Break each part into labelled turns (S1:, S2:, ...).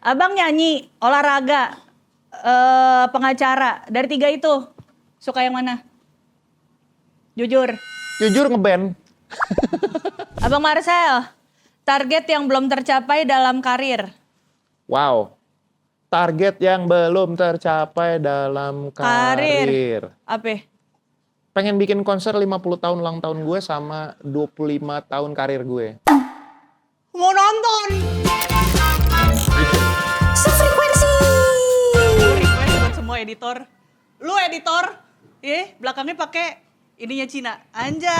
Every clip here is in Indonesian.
S1: Abang nyanyi, olahraga, pengacara. Dari 3 itu, suka yang mana? Jujur.
S2: Jujur ngeband.
S1: Abang Marcel, target yang belum tercapai dalam karir.
S2: Wow. Target yang belum tercapai dalam karir.
S1: Apa?
S2: Pengen bikin konser 50 tahun ulang tahun gue sama 25 tahun karir gue.
S1: Mau nonton.
S3: Sefrekuensi.
S1: Request buat semua editor. Lu editor, belakangnya pakai ininya Cina. Anjay.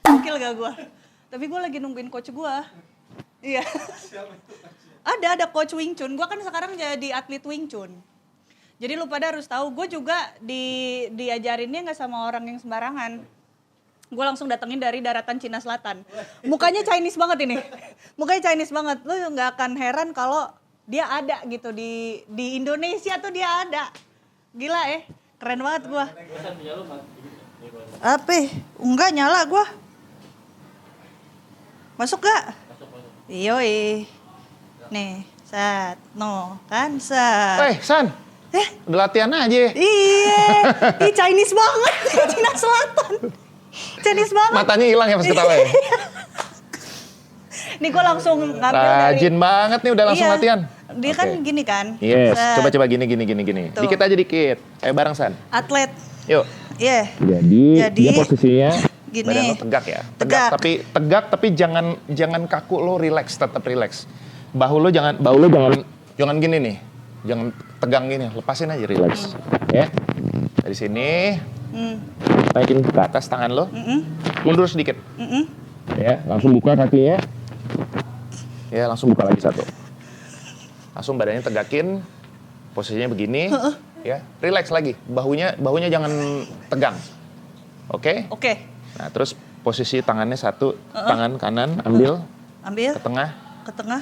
S1: Gokil gak gua? Tapi gua lagi nungguin coach gua. Iya. Ada coach Wing Chun. Gua kan sekarang jadi atlet Wing Chun. Jadi lu pada harus tahu, gue juga diajarinnya nggak sama orang yang sembarangan. Gue langsung datengin dari daratan Cina Selatan. Mukanya Chinese banget ini. Mukanya Chinese banget. Lu nggak akan heran kalau dia ada gitu di Indonesia tuh dia ada. Gila keren banget gue. Apa? Enggak nyala gue. Masuk gak? Yoi. Nih, set, no, kan set.
S2: San. Udah latihan aja.
S1: Iya, Chinese banget, Cina Selatan. Chinese banget.
S2: Matanya hilang ya pas ketawa ya?
S1: Nih gue langsung ngambil
S2: Rajin banget nih udah langsung latihan.
S1: Dia kan gini kan.
S2: Yes,
S1: Set.
S2: coba gini.
S1: Tuh.
S2: Dikit aja dikit. Ayo bareng San.
S1: Atlet.
S2: Yuk.
S1: Iya.
S2: Jadi dia posisinya
S1: gini.
S2: badan lo tegak ya.
S1: Tegak.
S2: Tapi jangan kaku, lo relax, tetap relax. Bahu lo jangan gini nih. Jangan tegang gini, lepasin aja relax. Ya. Dari sini. Naikin ke atas tangan lo. Mundur sedikit. Ya, langsung buka kakinya. Ya, langsung buka lagi satu. Langsung badannya tegakin. Posisinya begini. Ya, relax lagi. Bahunya jangan tegang. Oke?
S1: Oke.
S2: Nah, terus posisi tangannya satu, tangan kanan ambil
S1: Ambil.
S2: ke tengah,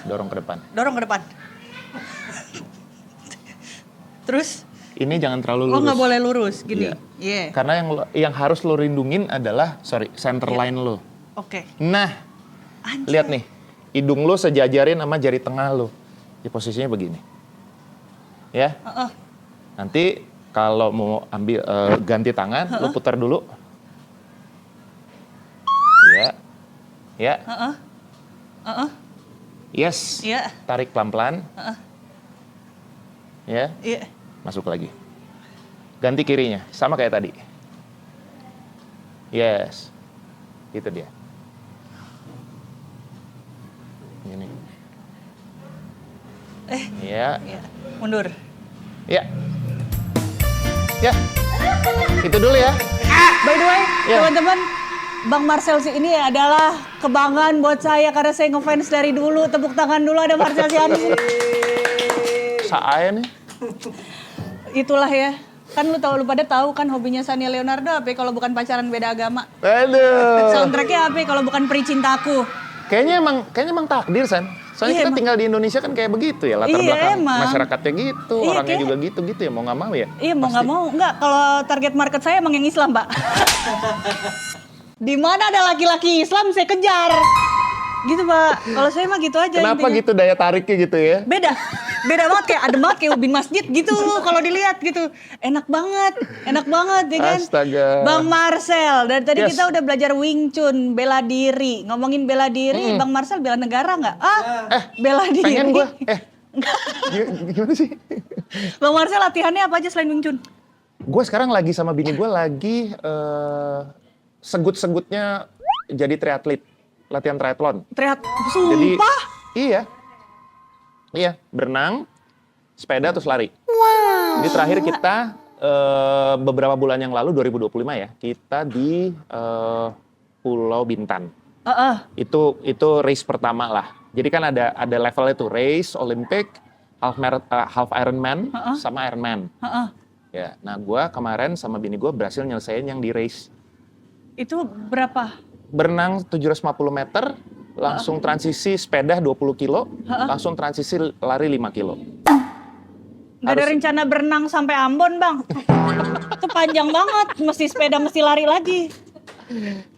S2: dorong ke depan.
S1: Dorong ke depan. Terus?
S2: Ini jangan terlalu lurus.
S1: Lo nggak boleh lurus gini.
S2: Iya. Karena yang harus lo rindungin adalah center line lo.
S1: Oke.
S2: Nah, lihat nih, hidung lo sejajarin sama jari tengah lo. Di posisinya begini. Ya. Nanti kalau mau ambil ganti tangan, lo putar dulu. Ya. Yes.
S1: Iya.
S2: Tarik pelan-pelan. Ya.
S1: Iya.
S2: Masuk lagi. Ganti kirinya, sama kayak tadi. Yes. Gitu dia. Ini. Iya.
S1: Mundur.
S2: Ya. Ya. Itu dulu ya.
S1: By the way, teman-teman, Bang Marcel ini adalah kebanggaan buat saya karena saya ngefans dari dulu. Tepuk tangan dulu ada Marcel Siani.
S2: Saya nih.
S1: Itulah ya. Kan lu pada tahu kan hobinya Sania Leonardo apa kalau bukan pacaran beda agama.
S2: Aduh.
S1: Soundtracknya apa kalau bukan Peri Cintaku.
S2: Kayaknya emang takdir, San. Soalnya kita tinggal di Indonesia kan kayak begitu ya, latar belakang masyarakatnya gitu, orangnya juga gitu ya, mau nggak mau ya.
S1: Iya, mau nggak mau. Enggak, kalau target market saya emang yang Islam, Mbak. Di mana ada laki-laki Islam saya kejar. Gitu, Pak. Kalau saya mah gitu aja.
S2: Kenapa
S1: intinya.
S2: gitu daya tariknya gitu ya?
S1: Beda banget, kayak adem banget kayak ubin masjid gitu kalau dilihat gitu. Enak banget ya kan?
S2: Astaga.
S1: Bang Marcel, dari tadi kita udah belajar Wing Chun, bela diri. Ngomongin bela diri, Bang Marcel bela negara nggak? Bela diri.
S2: Pengen gue. Gimana sih?
S1: Bang Marcel latihannya apa aja selain Wing Chun?
S2: Gue sekarang lagi sama bini gue lagi segut-segutnya jadi triatlet, latihan triathlon.
S1: Sumpah?
S2: Jadi, iya, berenang, sepeda terus lari. Wow. Jadi terakhir kita beberapa bulan yang lalu 2025 ya, kita di Pulau Bintan. Itu race pertama lah. Jadi kan ada levelnya tuh, race, Olympic, half Ironman, sama Ironman. Ya, nah gue kemarin sama bini gue berhasil nyelesain yang di race.
S1: Itu berapa?
S2: Berenang 750 meter, langsung transisi sepeda 20 kilo, langsung transisi lari 5 kilo.
S1: Nggak ada rencana berenang sampai Ambon, Bang. Itu panjang banget, mesti sepeda, mesti lari lagi.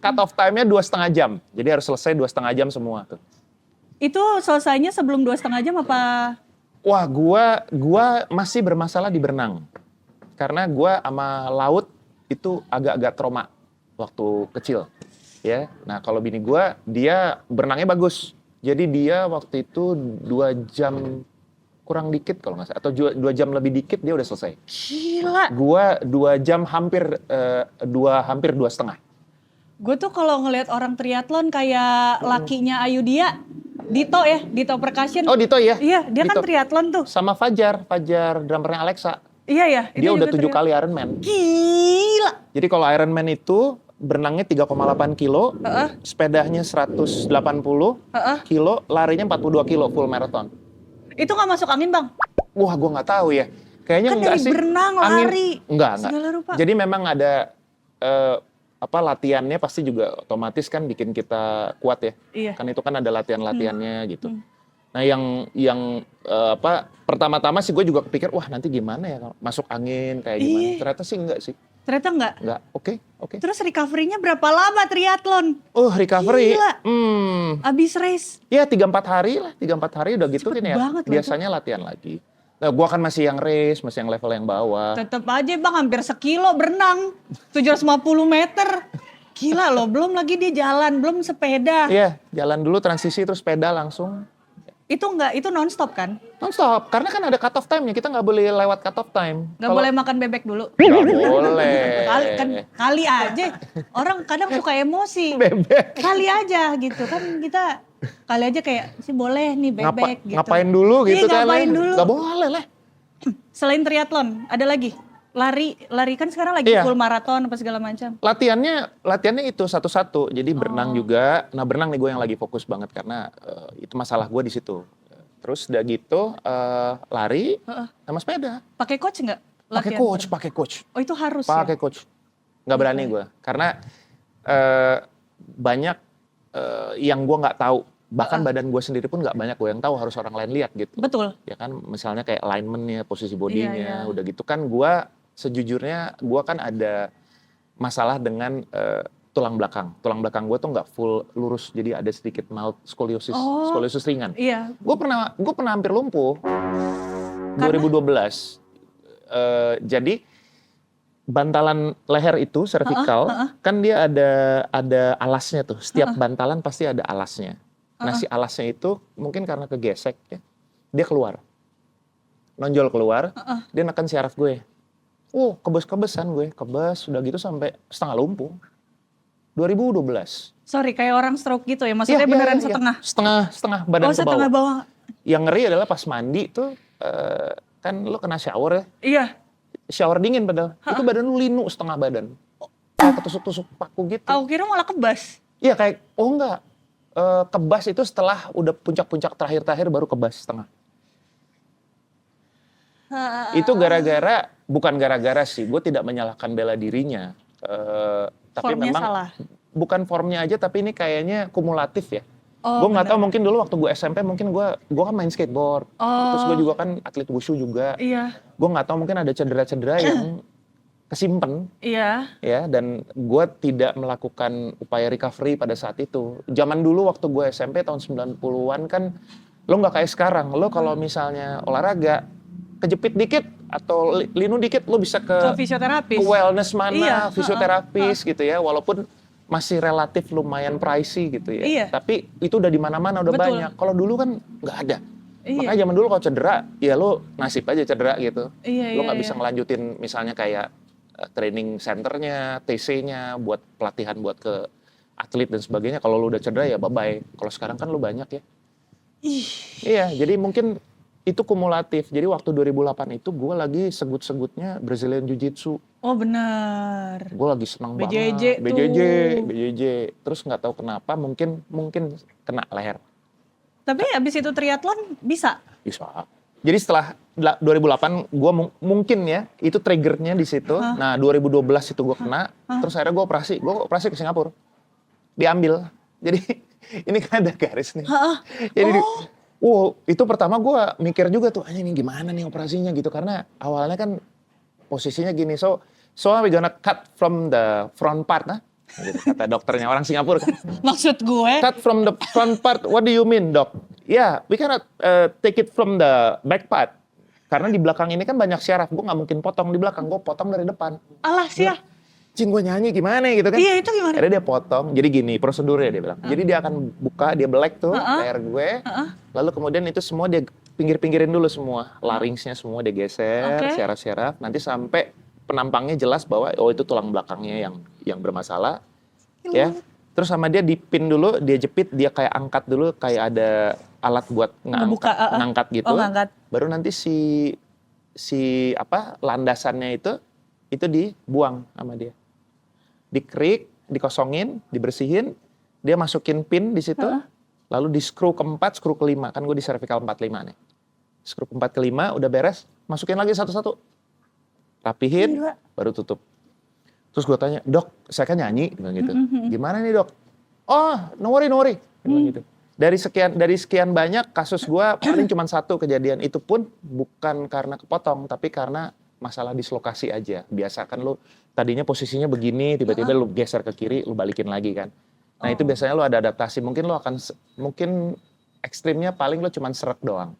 S2: Cut off time-nya 2,5 jam, jadi harus selesai 2,5 jam semua tuh.
S1: Itu selesainya sebelum 2,5 jam apa?
S2: Wah, gua masih bermasalah di berenang. Karena gua sama laut itu agak-agak trauma waktu kecil. Ya. Nah, kalau bini gua, dia berenangnya bagus. Jadi dia waktu itu 2 jam kurang dikit kalau nggak salah, atau 2 jam lebih dikit dia udah selesai.
S1: Gila.
S2: Gua 2 jam hampir 2,5.
S1: Gue tuh kalau ngelihat orang triathlon kayak lakinya Ayu Dia, Dito ya, Dito Percussion.
S2: Oh, Dito ya?
S1: Iya, dia kan
S2: Dito.
S1: triathlon tuh.
S2: Sama Fajar drummernya Alexa.
S1: Iya ya.
S2: Dia udah 7 kali Ironman.
S1: Gila.
S2: Jadi kalau Ironman itu berenangnya 3,8 kilo, sepedanya 180 kilo, larinya 42 kilo full marathon.
S1: Itu nggak masuk angin bang?
S2: Wah, gue nggak tahu ya. Kayaknya
S1: Kan
S2: enggak
S1: dari
S2: sih.
S1: berenang,
S2: Angin,
S1: lari,
S2: enggak.
S1: segala rupa.
S2: Jadi memang ada latihannya pasti juga otomatis kan bikin kita kuat ya.
S1: Iya.
S2: Kan itu kan ada latihan-latihannya gitu. Nah, yang pertama-tama sih gue juga kepikir, wah nanti gimana ya kalau masuk angin kayak gimana.
S1: Iya.
S2: Ternyata sih enggak sih.
S1: Ternyata nggak.
S2: Enggak. Oke.
S1: Terus recovery-nya berapa lama triathlon?
S2: Oh, recovery.
S1: Gila. Abis race.
S2: Ya 3-4 hari lah, 3-4 hari udah gitu
S1: Cepet
S2: kan ya.
S1: banget loh
S2: Biasanya latihan lagi. Nah, gua kan masih yang race, masih yang level yang bawah.
S1: Tetep aja bang, hampir sekilo berenang. 750 meter. Gila loh, belum lagi dia jalan, belum sepeda.
S2: Iya, jalan dulu transisi terus sepeda langsung.
S1: Itu enggak, itu non-stop kan?
S2: Non-stop, karena kan ada cut off time-nya, kita nggak boleh lewat cut off time.
S1: Nggak boleh makan bebek dulu.
S2: Nggak boleh.
S1: Kali aja. Orang kadang suka emosi.
S2: Bebek.
S1: Kali aja gitu kan kita. Kali aja kayak sih boleh nih bebek gitu.
S2: Ngapain dulu gitu
S1: Iya,
S2: kan.
S1: ngapain dulu.
S2: Nggak boleh lah.
S1: Selain triathlon, ada lagi? Lari kan sekarang lagi
S2: Iya.
S1: full maraton apa segala macam.
S2: Latihannya itu satu-satu. Jadi berenang juga. Nah, berenang nih gue yang lagi fokus banget karena itu masalah gue di situ. Terus udah gitu lari sama sepeda.
S1: Pakai coach nggak?
S2: Pakai coach.
S1: Oh itu harus
S2: Pakai
S1: ya?
S2: coach. Nggak berani gue. Karena banyak yang gue nggak tahu. Bahkan badan gue sendiri pun nggak banyak gue yang tahu, harus orang lain lihat gitu.
S1: Betul.
S2: Ya kan, misalnya kayak alignment-nya, posisi bodinya,
S1: Iya.
S2: udah gitu kan gue sejujurnya gue kan ada masalah dengan tulang belakang. Tulang belakang gue tuh nggak full lurus, jadi ada sedikit mild skoliosis, skoliosis ringan.
S1: Iya.
S2: Gue pernah hampir lumpuh 2012. Jadi bantalan leher itu cervical kan dia ada alasnya tuh. Setiap bantalan pasti ada alasnya. Nah si alasnya itu mungkin karena kegesek ya, dia keluar, nonjol keluar, dia neken syaraf gue. Kebes-kebesan gue, kebes udah gitu sampai setengah lumpuh. 2012.
S1: Sorry, kayak orang stroke gitu ya? Maksudnya beneran setengah?
S2: Setengah badan ke bawah.
S1: Setengah bawah.
S2: Yang ngeri adalah pas mandi tuh, kan lo kena shower ya.
S1: Iya.
S2: Shower dingin padahal. Itu badan lu linu setengah badan. Kayak ketusuk-tusuk paku gitu.
S1: Aku kira malah kebas.
S2: Iya kayak, enggak. Kebas itu setelah udah puncak-puncak terakhir-terakhir baru kebas setengah. Itu bukan gara-gara sih, gue tidak menyalahkan bela dirinya. Tapi
S1: Formnya
S2: memang
S1: salah.
S2: Bukan formnya aja, tapi ini kayaknya kumulatif ya.
S1: Oh,
S2: Gue nggak tahu, mungkin dulu waktu gue SMP mungkin gue kan main skateboard, terus gue juga kan atlet wushu juga.
S1: Iya.
S2: Gue nggak tahu mungkin ada cedera-cedera yang kesimpan.
S1: Iya.
S2: Ya, dan gue tidak melakukan upaya recovery pada saat itu. Zaman dulu waktu gue SMP tahun 90-an kan, lo nggak kayak sekarang. Lo kalau misalnya olahraga, kejepit dikit atau linu dikit, lo bisa ke
S1: fisioterapis.
S2: Ke wellness mana,
S1: Iya.
S2: fisioterapis gitu ya. Walaupun masih relatif lumayan pricey gitu ya.
S1: Iya.
S2: Tapi itu udah di mana-mana, udah
S1: Betul.
S2: banyak. Kalau dulu kan nggak ada.
S1: Iya.
S2: Makanya zaman dulu kalau cedera, ya lo nasib aja cedera gitu.
S1: Iya,
S2: Lo nggak
S1: iya,
S2: bisa
S1: iya.
S2: ngelanjutin misalnya kayak training centernya, TC-nya, buat pelatihan buat ke atlet dan sebagainya. Kalau lo udah cedera ya bye-bye. Kalau sekarang kan lo banyak ya. Iya, jadi mungkin itu kumulatif. Jadi waktu 2008 itu gue lagi segut-segutnya Brazilian Jiu-Jitsu.
S1: Oh benar.
S2: Gue lagi senang
S1: BJJ
S2: banget.
S1: tuh.
S2: BJJ. Terus nggak tahu kenapa mungkin kena leher.
S1: Tapi abis itu triathlon bisa?
S2: Bisa. Jadi setelah 2008 gue mungkin ya itu triggernya di situ. Nah 2012 itu gue kena. Terus akhirnya gue operasi ke Singapura. Diambil. Jadi ini kan ada garis nih. Jadi itu pertama gue mikir juga tuh, ini gimana nih operasinya gitu, karena awalnya kan posisinya gini, so we gonna cut from the front part, gitu, kata dokternya orang Singapura kan.
S1: Maksud gue?
S2: Cut from the front part, what do you mean dok? Yeah, we cannot take it from the back part. Karena di belakang ini kan banyak syaraf, gue nggak mungkin potong di belakang, gue potong dari depan.
S1: Alah sia.
S2: Cing, gue nyanyi gimana gitu kan?
S1: Iya, itu gimana?
S2: Akhirnya dia potong, jadi gini prosedurnya dia bilang. Jadi dia akan buka, dia belek tuh leher gue, lalu kemudian itu semua dia pinggir-pinggirin dulu semua, larynxnya semua dia geser, syaraf-syaraf, nanti sampai penampangnya jelas bahwa oh itu tulang belakangnya yang bermasalah, ya. Terus sama dia dipin dulu, dia jepit, dia kayak angkat dulu, kayak ada alat buat ngangkat gitu.
S1: Oh, ngangkat.
S2: Baru nanti si landasannya itu dibuang sama dia. Dikerik, dikosongin, dibersihin, dia masukin pin di situ, lalu di skru keempat, skru kelima, kan gue di cervical 45 nih. Skru keempat kelima udah beres, masukin lagi satu-satu. Rapihin, baru tutup. Terus gue tanya, dok, saya kan nyanyi, bilang gitu. Gimana nih dok? Oh, no worry, bilang gitu. Dari sekian banyak kasus gue paling cuma satu kejadian, itu pun bukan karena kepotong, tapi karena masalah dislokasi aja. Biasa kan lu tadinya posisinya begini, tiba-tiba lu geser ke kiri, lu balikin lagi kan. Nah itu biasanya lu ada adaptasi, mungkin ekstrimnya paling lu cuma seret doang.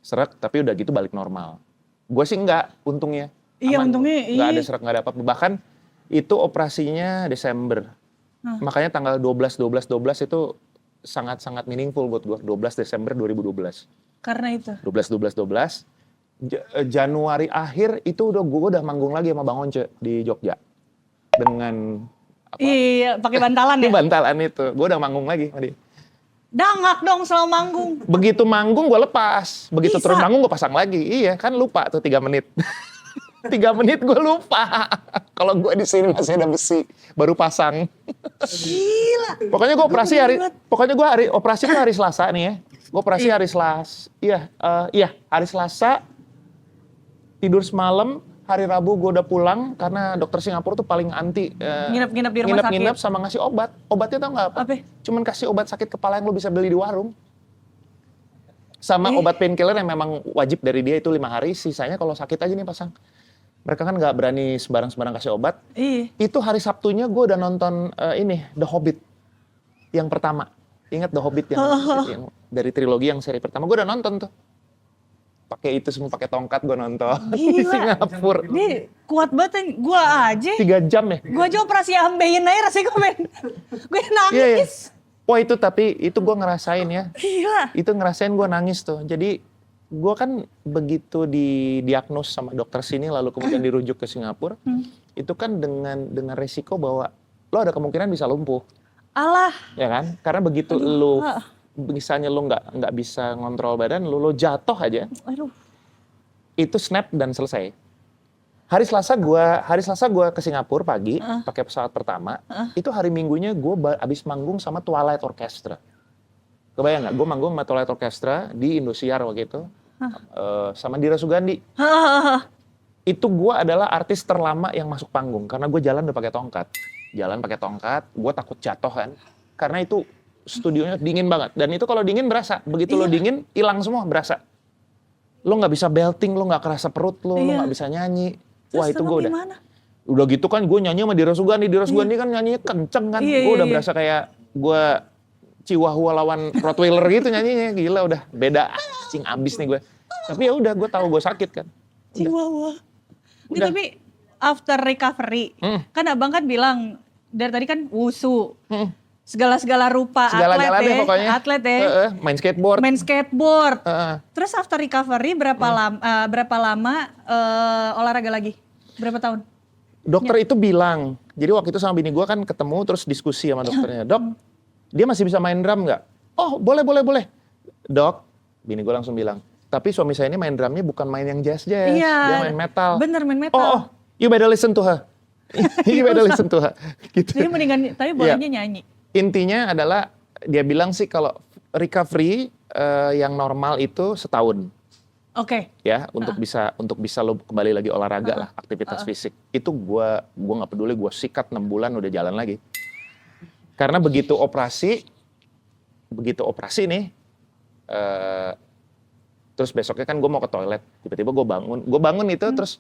S2: Seret, tapi udah gitu balik normal. Gue sih enggak, untungnya.
S1: Iya,
S2: aman,
S1: untungnya.
S2: Enggak ada seret, enggak ada apa-apa. Bahkan itu operasinya Desember. Makanya tanggal 12 itu sangat-sangat meaningful buat gue. 12 Desember 2012.
S1: Karena itu?
S2: 12. Januari akhir itu gue udah manggung lagi sama Bang Once di Jogja. Dengan apa?
S1: Iya, pakai bantalan ya?
S2: Bantalan itu. Gue udah manggung lagi sama dia.
S1: Dangak dong selama manggung.
S2: Begitu manggung gue lepas. Begitu turun manggung gue pasang lagi. Iya, kan lupa tuh 3 menit. 3 menit gue lupa. Kalau gue di sini masih ada besi, baru pasang.
S1: Gila.
S2: Pokoknya gue operasi operasi itu hari Selasa nih ya. Gue operasi hari Selasa. Iya, hari Selasa. Tidur semalam, hari Rabu gue udah pulang karena dokter Singapura tuh paling anti
S1: nginep di rumah sakit.
S2: Nginep sama ngasih obat. Obatnya tau nggak apa? Cuman kasih obat sakit kepala yang lo bisa beli di warung. Sama obat painkiller yang memang wajib dari dia itu 5 hari. Sisanya kalau sakit aja nih pasang. Mereka kan nggak berani sembarang kasih obat. Itu hari Sabtunya gue udah nonton The Hobbit yang pertama. Ingat The Hobbit yang dari trilogi yang seri pertama. Gue udah nonton tuh. Pakai itu semua, pakai tongkat gue nonton di Singapura.
S1: Ini kuat banget, gue aja.
S2: 3 jam ya.
S1: Gue aja operasi ambeien aja rasanya gue nangis.
S2: Wah itu gue ngerasain ya.
S1: Gila.
S2: Itu ngerasain gue nangis tuh. Jadi gue kan begitu didiagnos sama dokter sini lalu kemudian dirujuk ke Singapura, itu kan dengan resiko bahwa lo ada kemungkinan bisa lumpuh.
S1: Alah.
S2: Ya kan? Karena begitu misalnya lo nggak bisa ngontrol badan, lo jatuh aja. Itu snap dan selesai. Hari Selasa gue ke Singapura pagi, pakai pesawat pertama. Itu hari Minggunya gue abis manggung sama Twilight Orchestra. Kebayang nggak? Gue manggung sama Twilight Orchestra di Indosiar waktu itu. Sama Dira Sugandi. Itu gue adalah artis terlama yang masuk panggung karena gue jalan udah pakai tongkat. Gue takut jatuh kan. Karena itu studionya dingin banget dan itu kalau dingin berasa. Begitu lo dingin hilang semua berasa. Lo nggak bisa belting, lo nggak kerasa perut lo nggak bisa nyanyi. Wah itu gue udah gitu kan gue nyanyi sama Dira Sugandi kan nyanyinya kenceng kan. Gue udah berasa kayak gue Chihuahua lawan Rottweiler gitu nyanyinya, gila udah beda, cing abis nih gue. Tapi ya udah, gue tahu gue sakit kan.
S1: Chihuahua. Tapi after recovery, kan abang kan bilang dari tadi kan wusu, segala rupa atlet ya. Main skateboard. Terus after recovery berapa lama olahraga lagi? Berapa tahun?
S2: Dokter itu bilang, jadi waktu itu sama bini gue kan ketemu terus diskusi sama dokternya, dok. Dia masih bisa main drum nggak? Oh boleh. Dok, bini gue langsung bilang, tapi suami saya ini main drumnya bukan main yang jazz. Dia main metal.
S1: Bener main metal.
S2: Oh, you better listen to her. Gitu.
S1: Jadi mendingan, tapi bolehnya nyanyi.
S2: Intinya adalah, dia bilang sih kalau recovery yang normal itu setahun.
S1: Oke.
S2: Ya, untuk bisa lo kembali lagi olahraga lah, aktivitas fisik. Itu gue nggak peduli, gue sikat 6 bulan udah jalan lagi. Karena begitu operasi nih, terus besoknya kan gue mau ke toilet, tiba-tiba gue bangun itu terus,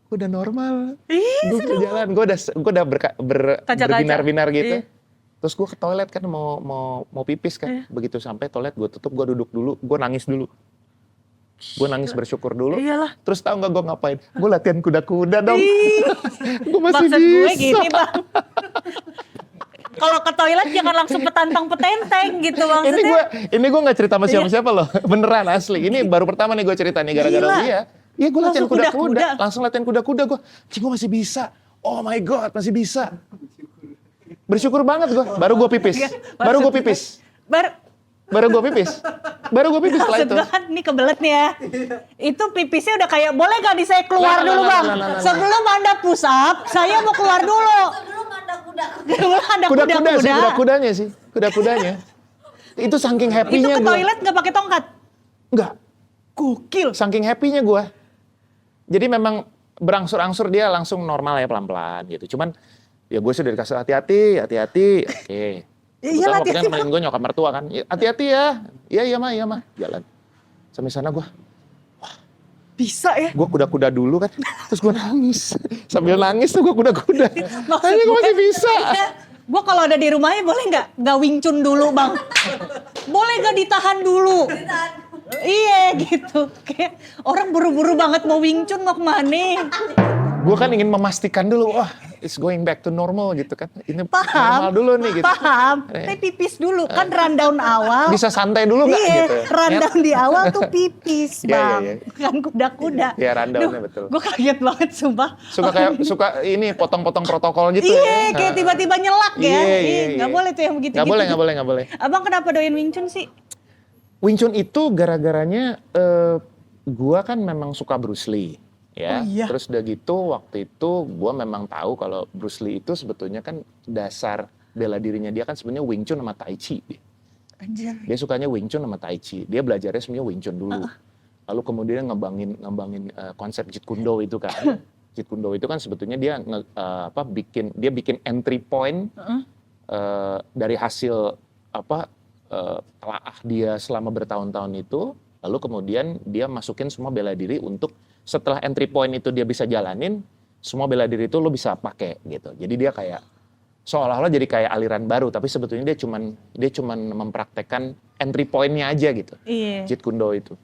S2: gue udah normal, gue bisa jalan, gue udah berbinar-binar gitu. Terus gue ke toilet kan mau pipis kan. Begitu sampai toilet gue tutup, gue duduk dulu, gue nangis dulu. Gue nangis bersyukur dulu.
S1: Iyalah.
S2: Terus tahu nggak gue ngapain? Gue latihan kuda-kuda dong. Gue masih
S1: Maksud
S2: bisa.
S1: gue gini Bang. Kalau ke toilet jangan langsung petantang petenteng gitu maksudnya.
S2: Ini gue nggak cerita sama siapa-siapa loh. Beneran asli. Ini baru pertama nih gue cerita nih gara-gara
S1: Gila.
S2: dia. Iya gue latihan
S1: Langsung
S2: kuda-kuda.
S1: kuda-kuda.
S2: Langsung latihan kuda-kuda gue. Gue masih bisa. Oh my God, masih bisa. Bersyukur banget gue. Baru gue pipis. Baru gue pipis. Baru gue pipis. Baru gue pipis setelah
S1: Maksud
S2: itu.
S1: gue kan ini kebelet nih ya. Itu pipisnya udah kayak, boleh gak di saya keluar dulu Bang? Sebelum Anda push up, saya mau keluar dulu.
S3: Sebelum ada kuda.
S1: Sebelum Anda
S2: Kuda-kuda sih,
S1: kuda-kuda.
S2: kuda-kudanya sih. Kuda-kudanya. Itu saking
S1: Itu
S2: happy-nya
S1: ke
S2: gue.
S1: toilet gak pakai tongkat?
S2: Enggak.
S1: Gokil.
S2: Saking happy-nya gue. Jadi memang berangsur-angsur dia langsung normal ya pelan-pelan gitu. Cuman ya gue sudah dikasih hati-hati. Oke.
S1: Iya lah,
S2: Waktu itu
S1: hati-hati,
S2: nemenin gue nyokap mertua kan. "Ya, hati-hati ya. Iya mah. Jalan. Sampai sana gue
S1: Bisa ya?
S2: kuda-kuda dulu kan. Terus gue nangis. Sambil nangis tuh gue kuda-kuda. Hanya gue masih bisa.
S1: Gue kalau ada di rumahnya boleh nggak Wing Chun dulu Bang? Boleh nggak ditahan dulu? Iya gitu. Kayak orang buru-buru banget mau Wing Chun mau kemana?
S2: Gue kan ingin memastikan dulu, wah it's going back to normal gitu kan. Ini normal dulu nih gitu.
S1: Paham. Tapi pipis dulu kan rundown awal.
S2: Bisa santai dulu nggak
S1: Iya,
S2: gitu.
S1: rundown di awal tuh pipis
S2: Iya,
S1: Bang.
S2: iya.
S1: Bukan kuda-kuda.
S2: Iya, rundownnya betul.
S1: Gue kaget banget sumpah.
S2: Suka ini potong-potong protokol gitu.
S1: Iya,
S2: ya.
S1: kayak tiba-tiba nyelak ya.
S2: Iya.
S1: Nggak boleh tuh yang begitu-gitu.
S2: Nggak boleh.
S1: Abang kenapa doyan Wing Chun sih?
S2: Wing Chun itu gara-garanya gua kan memang suka Bruce Lee. Ya,
S1: Oh, iya.
S2: terus udah gitu waktu itu gua memang tahu kalau Bruce Lee itu sebetulnya kan dasar bela dirinya dia kan sebenarnya Wing Chun sama Tai Chi.
S1: Anjir.
S2: Dia sukanya Wing Chun sama Tai Chi. Dia belajarnya sebenarnya Wing Chun dulu. Lalu kemudian ngembangin konsep Jeet Kune Do itu kan. Jeet Kune Do itu kan sebetulnya dia bikin entry point dari hasil telaah dia selama bertahun-tahun itu. Lalu kemudian dia masukin semua bela diri untuk setelah entry point itu dia bisa jalanin, semua bela diri itu lo bisa pakai gitu. Jadi dia kayak seolah-olah jadi kayak aliran baru, tapi sebetulnya dia cuman mempraktekkan entry point-nya aja gitu.
S1: Iya.
S2: Jeet Kune Do itu.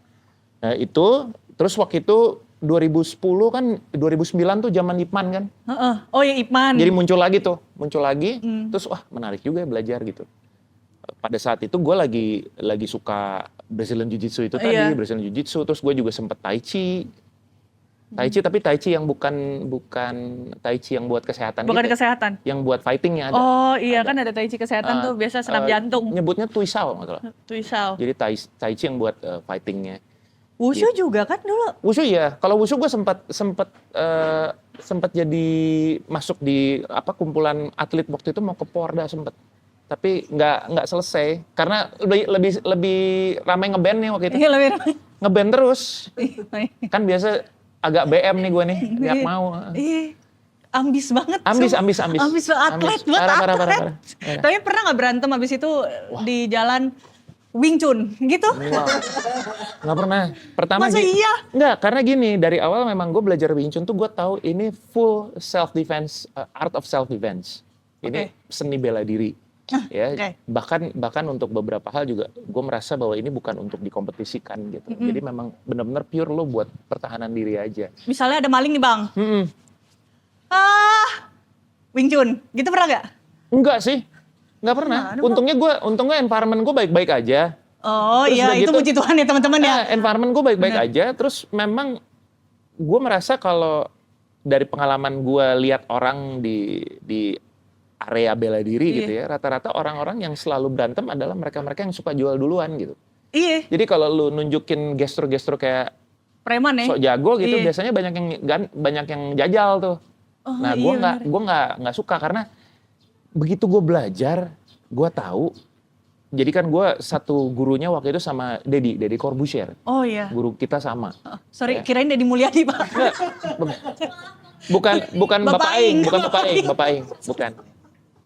S2: Nah itu, terus waktu itu 2010 kan, 2009 tuh zaman Ip Man kan.
S1: Heeh. Oh ya Ip Man.
S2: Jadi muncul lagi, terus wah menarik juga ya belajar gitu. Pada saat itu gue lagi suka Brazilian Jiu-Jitsu itu tadi,
S1: Iya.
S2: Brazilian Jiu-Jitsu, terus gue juga sempet Tai Chi. Tapi Tai Chi yang bukan Tai Chi yang buat kesehatan
S1: Bukan
S2: gitu.
S1: kesehatan.
S2: Yang buat fightingnya ada.
S1: Oh iya kan ada Tai Chi kesehatan tuh biasa senam jantung.
S2: Nyebutnya Tuisao nggak salah.
S1: Tuisao.
S2: Jadi Tai Chi yang buat fightingnya.
S1: Wushu juga kan dulu.
S2: Wushu ya, kalau Wushu gue sempat jadi masuk di kumpulan atlet waktu itu mau ke Porda sempet. Tapi nggak selesai karena lebih ramai ngeband nih waktu itu.
S1: Iya lebih.
S2: Ngeband terus. Kan biasa agak BM nih gue nih, nggak
S1: Iya.
S2: mau.
S1: Ih, ambis banget.
S2: Ambis.
S1: Ambis banget, atlet banget,
S2: Parah.
S1: atlet.
S2: Iya.
S1: Tapi pernah nggak berantem habis itu di jalan Wing Chun gitu?
S2: Nggak pernah. Pertama
S1: Masa iya?
S2: Nggak, karena gini, dari awal memang gue belajar Wing Chun tuh gue tahu ini full self defense, art of self defense. Ini seni bela diri. Ya,
S1: oke.
S2: bahkan untuk beberapa hal juga gue merasa bahwa ini bukan untuk dikompetisikan gitu. Jadi memang benar-benar pure lo buat pertahanan diri aja.
S1: Misalnya ada maling nih bang. Wing Chun, gitu pernah nggak?
S2: Enggak sih, nggak pernah. Untungnya environment gue baik-baik aja.
S1: Oh
S2: Terus
S1: iya,
S2: udah
S1: itu
S2: gitu,
S1: puji Tuhan ya teman-teman ya.
S2: Environment gue baik-baik aja. Terus memang gue merasa kalau dari pengalaman gue lihat orang di area bela diri gitu ya, rata-rata orang-orang yang selalu berantem adalah mereka-mereka yang suka jual duluan gitu.
S1: Iya.
S2: Jadi kalau lu nunjukin gestur-gestur kayak
S1: Preman ya.
S2: sok jago gitu,
S1: Iya.
S2: biasanya banyak yang jajal tuh.
S1: Oh,
S2: Nah,
S1: iya,
S2: gue nggak suka karena begitu gue belajar, gue tahu. Jadi kan gue satu gurunya waktu itu sama Deddy Corbuzier.
S1: Oh iya.
S2: Guru kita sama.
S1: Sorry, kirain Deddy Mulyadi pak.
S2: Bukan
S1: Bapak Aing.
S2: Bapak Aing,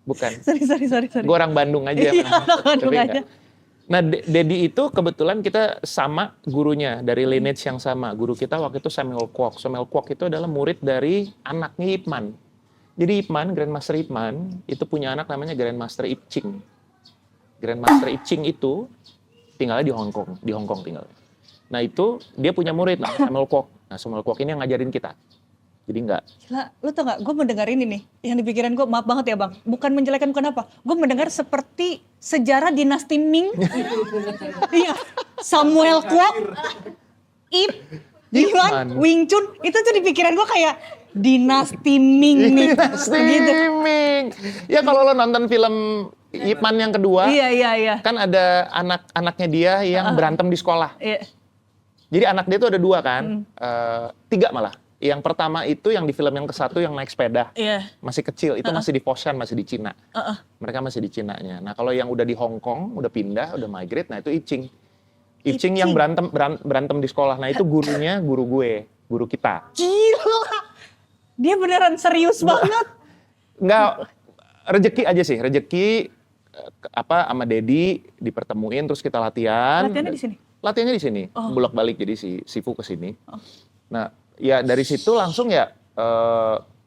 S2: bukan.
S1: Sorry.
S2: Gue orang Bandung aja.
S1: Iya, orang Bandung
S2: Tapi
S1: aja.
S2: enggak. Nah, Deddy itu kebetulan kita sama gurunya, dari lineage yang sama. Guru kita waktu itu Samuel Kwok. Samuel Kwok itu adalah murid dari anaknya Ip Man. Jadi Grandmaster Ip Man itu punya anak namanya Grandmaster Ip Ching. Grandmaster Ip Ching itu tinggalnya di Hong Kong tinggal. Nah itu dia punya murid namanya Samuel Kwok. Nah Samuel Kwok ini yang ngajarin kita. Jadi enggak.
S1: Gila, lu tau gak, gue mendengar ini nih, yang di pikiran gue, maaf banget ya bang, bukan menjelekan, bukan apa, gue mendengar seperti sejarah dinasti Ming. Iya, Samuel Kwok, Ip, Iwan, Wing Chun, itu tuh di pikiran gue kayak dinasti Ming nih.
S2: Dinasti
S1: Gitu.
S2: Ming. Ya kalau lo nonton film Ip Man yang kedua,
S1: Iya.
S2: kan ada anak-anaknya dia yang berantem di sekolah.
S1: Iya.
S2: Jadi anak dia tuh ada 2 kan, 3 malah. Yang pertama itu yang di film yang ke-1 yang naik sepeda,
S1: Iya.
S2: masih kecil, itu masih di Foshan, masih di Cina. Mereka masih di Cinanya. Nah kalau yang udah di Hong Kong, udah pindah, udah migrate, nah itu Ip Ching. Ip Ching yang berantem di sekolah, nah itu gurunya guru gue, guru kita.
S1: Gila, dia beneran serius banget.
S2: Enggak, rezeki aja sih, rezeki sama Dedi dipertemuin terus kita latihan.
S1: Latihannya di sini?
S2: Latihannya di sini, bolak-balik jadi si Sifu ke sini. Nah, ya dari situ langsung ya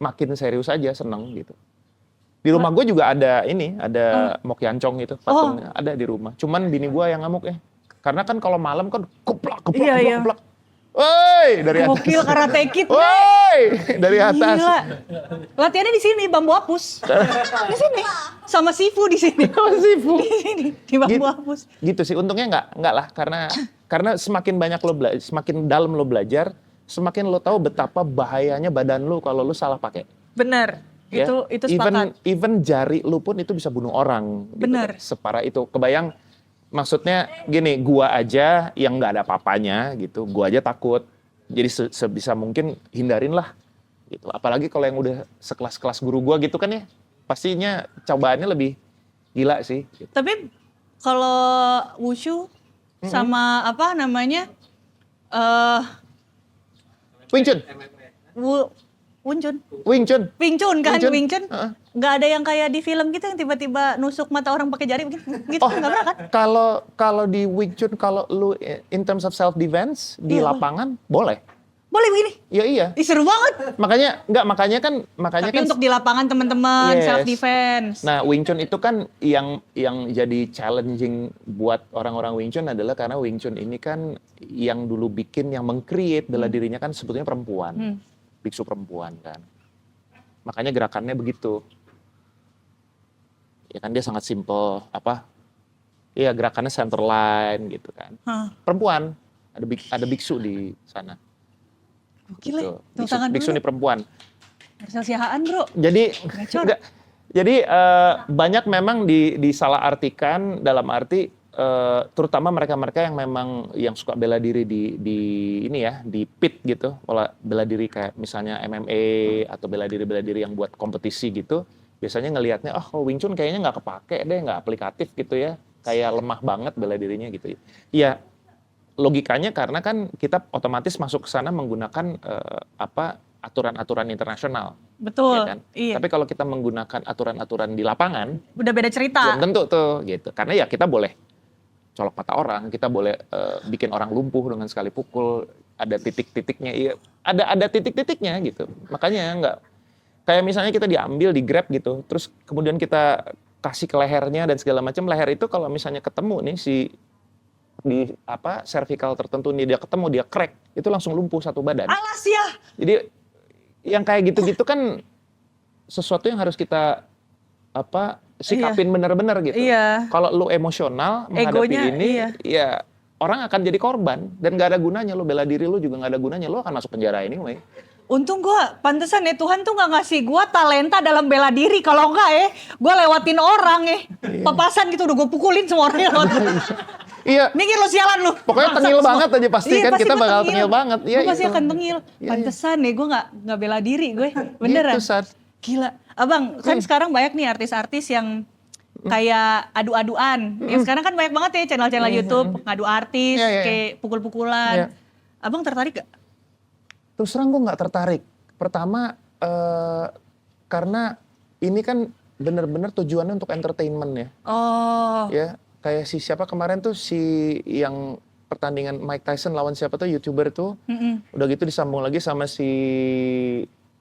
S2: makin serius aja, seneng gitu. Di rumah gue juga ada Mok Yancong gitu, patungnya ada di rumah. Cuman bini gue yang ngamuk ya. Karena kan kalau malam kan keplak. Woi, dari atas.
S1: Gokil Karate Kid.
S2: Woi, dari atas.
S1: Gila. Latihannya di sini, bambu hapus. Di sini. Sama Sifu di sini.
S2: Sama Sifu.
S1: Di sini, di bambu hapus.
S2: Gitu sih, untungnya enggak lah. Karena semakin banyak semakin dalam lo belajar, semakin lo tahu betapa bahayanya badan lo kalau lo salah pakai.
S1: Bener.
S2: Ya?
S1: Itu sepakat.
S2: Even jari lo pun itu bisa bunuh orang.
S1: Bener.
S2: Gitu, separah itu. Kebayang, maksudnya gini, gua aja yang nggak ada apa-apanya gitu, gua aja takut. Jadi sebisa mungkin hindarin lah gitu. Apalagi kalau yang udah sekelas-kelas guru gua gitu kan ya, pastinya cobaannya lebih gila sih. Gitu.
S1: Tapi kalau wushu sama apa namanya
S2: Wing Chun.
S1: Wing Chun kan,
S2: Wing Chun.
S1: Wing Chun. Nggak ada yang kayak di film gitu yang tiba-tiba nusuk mata orang pakai jari gitu kan nggak pernah kan?
S2: Kalau di Wing Chun, kalau lu in terms of self defense di lapangan boleh.
S1: Boleh begini?
S2: Iya.
S1: Ih, seru banget.
S2: Makanya kan
S1: Tapi untuk di lapangan teman-teman,
S2: yes.
S1: self defense.
S2: Nah, Wing Chun itu kan yang jadi challenging buat orang-orang Wing Chun adalah karena Wing Chun ini kan yang dulu bikin, yang meng-create bela dirinya kan sebetulnya perempuan. Biksu perempuan kan. Makanya gerakannya begitu. Ya kan dia sangat simple, Iya, gerakannya center line gitu kan. Perempuan, ada biksu di sana.
S1: Gila,
S2: gitu. Biksu ini perempuan.
S1: Marcel Siahaan bro.
S2: Jadi banyak memang disalahartikan dalam arti terutama mereka-mereka yang memang yang suka bela diri di pit gitu, bela diri kayak misalnya MMA atau bela diri yang buat kompetisi gitu, biasanya ngelihatnya Wing Chun kayaknya nggak kepake deh, nggak aplikatif gitu ya, kayak lemah banget bela dirinya gitu. Ya logikanya karena kan kita otomatis masuk ke sana menggunakan aturan-aturan internasional.
S1: Betul.
S2: Ya kan?
S1: Iya.
S2: Tapi kalau kita menggunakan aturan-aturan di lapangan,
S1: udah beda cerita.
S2: belum tentu tuh gitu. Karena ya kita boleh colok mata orang, kita boleh bikin orang lumpuh dengan sekali pukul, ada titik-titiknya, iya, ada titik-titiknya gitu. Makanya nggak kayak misalnya kita diambil, di grab gitu, terus kemudian kita kasih ke lehernya dan segala macam. Leher itu kalau misalnya ketemu nih di cervical tertentu nih dia ketemu, dia crack, itu langsung lumpuh satu badan.
S1: Alas ya.
S2: Jadi yang kayak gitu-gitu kan sesuatu yang harus kita sikapin benar-benar gitu.
S1: Iya.
S2: Kalau lu emosional menghadapi ini, ya orang akan jadi korban dan nggak ada gunanya. Lu bela diri lu juga nggak ada gunanya. Lu akan masuk penjara anyway.
S1: Untung pantesan ya Tuhan tuh nggak ngasih gue talenta dalam bela diri. Kalau enggak gue lewatin orang papasan gitu udah gue pukulin semua orang yang lewat.
S2: Iya.
S1: Mikir lo sialan lu.
S2: Pokoknya tengil banget aja pasti kan,
S1: pasti
S2: kita bakal tengil banget.
S1: Gue pasti akan tengil. Pantesan gue nggak bela diri gue. Beneran.
S2: Gitu,
S1: Gila. Abang, kan sekarang banyak nih artis-artis yang kayak adu-aduan. Yang sekarang kan banyak banget ya channel-channel YouTube ngadu artis, kayak pukul-pukulan. Abang tertarik gak?
S2: Terus terang gue nggak tertarik. Pertama, karena ini kan benar-benar tujuannya untuk entertainment ya.
S1: Oh.
S2: Ya, kayak siapa kemarin tuh yang pertandingan Mike Tyson lawan siapa tuh YouTuber tuh. Udah gitu disambung lagi sama si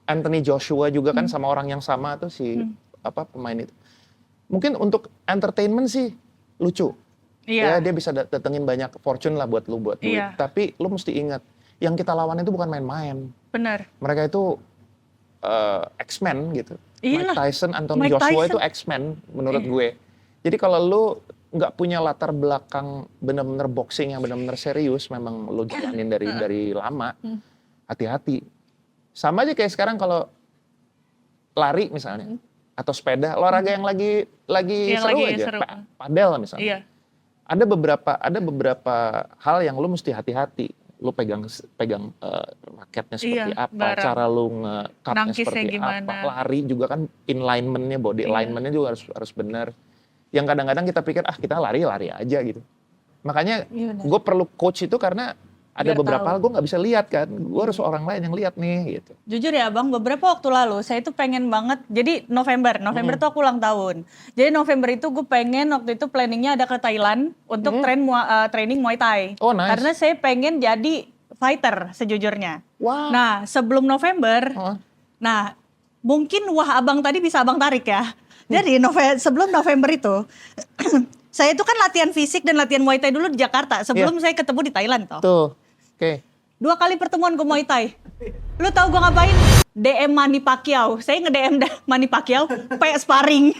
S2: Anthony Joshua juga kan sama orang yang sama tuh si pemain itu. Mungkin untuk entertainment sih lucu.
S1: Iya.
S2: Ya dia bisa datengin banyak fortune lah buat lu buat duit.
S1: Iya.
S2: Tapi lu mesti ingat, yang kita lawan itu bukan main-main.
S1: Benar.
S2: Mereka itu X-Men gitu.
S1: Iyalah.
S2: Mike Tyson, Anthony
S1: Mike
S2: Joshua
S1: Tyson.
S2: itu X-Men menurut gue. Jadi kalau lu nggak punya latar belakang benar-benar boxing yang benar-benar serius, memang lu jalanin dari lama, hati-hati. Sama aja kayak sekarang kalau lari misalnya, atau sepeda, olahraga yang lagi
S1: Yang
S2: seru
S1: lagi
S2: aja,
S1: seru.
S2: padel misalnya.
S1: Iya.
S2: Ada beberapa hal yang lu mesti hati-hati. Lu pegang raketnya seperti
S1: Iya,
S2: apa,
S1: barang.
S2: cara lu nge-cutnya
S1: Nangkisnya
S2: seperti
S1: gimana.
S2: apa, lari juga kan alignment-nya, body
S1: Iya.
S2: alignment-nya juga harus benar. Yang kadang-kadang kita pikir kita lari aja gitu. Makanya
S1: Iya, benar.
S2: gue perlu coach itu karena ada
S1: Biar
S2: beberapa
S1: tahu.
S2: hal gue nggak bisa lihat kan, gue harus orang lain yang lihat nih gitu.
S1: Jujur ya Bang, beberapa waktu lalu saya itu pengen banget, jadi November tuh aku ulang tahun. Jadi November itu gue pengen waktu itu planningnya ada ke Thailand untuk training Muay Thai.
S2: Oh, nice.
S1: Karena saya pengen jadi fighter sejujurnya.
S2: Wah.
S1: Nah sebelum November,
S2: Oh.
S1: nah mungkin abang tadi bisa abang tarik ya. Jadi sebelum November itu, saya itu kan latihan fisik dan latihan Muay Thai dulu di Jakarta sebelum saya ketemu di Thailand toh.
S2: Tuh, oke.
S1: 2 kali pertemuan gue Muay Thai. Lu tahu gue ngapain? DM Manny Pacquiao. Saya nge-DM Manny Pacquiao, kayak sparring.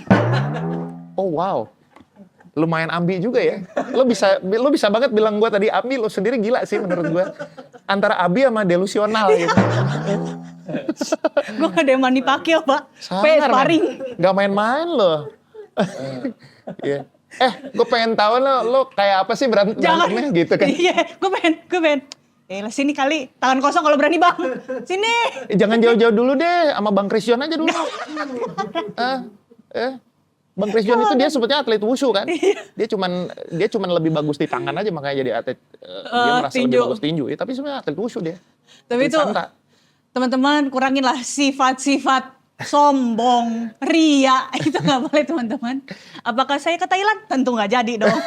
S2: Oh wow, lumayan ambi juga ya. Lo bisa banget bilang gue tadi ambi, lo sendiri gila sih menurut gue. Antara ambi sama delusional gitu.
S1: Gue nge-DM Manny Pacquiao, Pak. Kayak
S2: Sangar,
S1: sparring.
S2: man. Gak main-main lo. Iya. Gue pengen tahu lo kayak apa sih berantemnya gitu kan.
S1: Iya, gue pengen. Lah sini kali, tangan kosong kalau berani Bang. Sini.
S2: Jangan jauh-jauh dulu deh, sama Bang Krisyon aja dulu. Bang Krisyon itu dia sebetulnya atlet wushu kan. Dia cuman lebih bagus di tangan aja makanya jadi atlet. Dia merasa lebih
S1: tinju.
S2: bagus tinju. Tapi sebenarnya atlet wushu dia.
S1: Tapi
S2: Atlet
S1: itu
S2: santa.
S1: teman-teman kuranginlah sifat-sifat sombong, ria, itu nggak boleh teman-teman. Apakah saya ke Thailand? Tentu nggak jadi dong.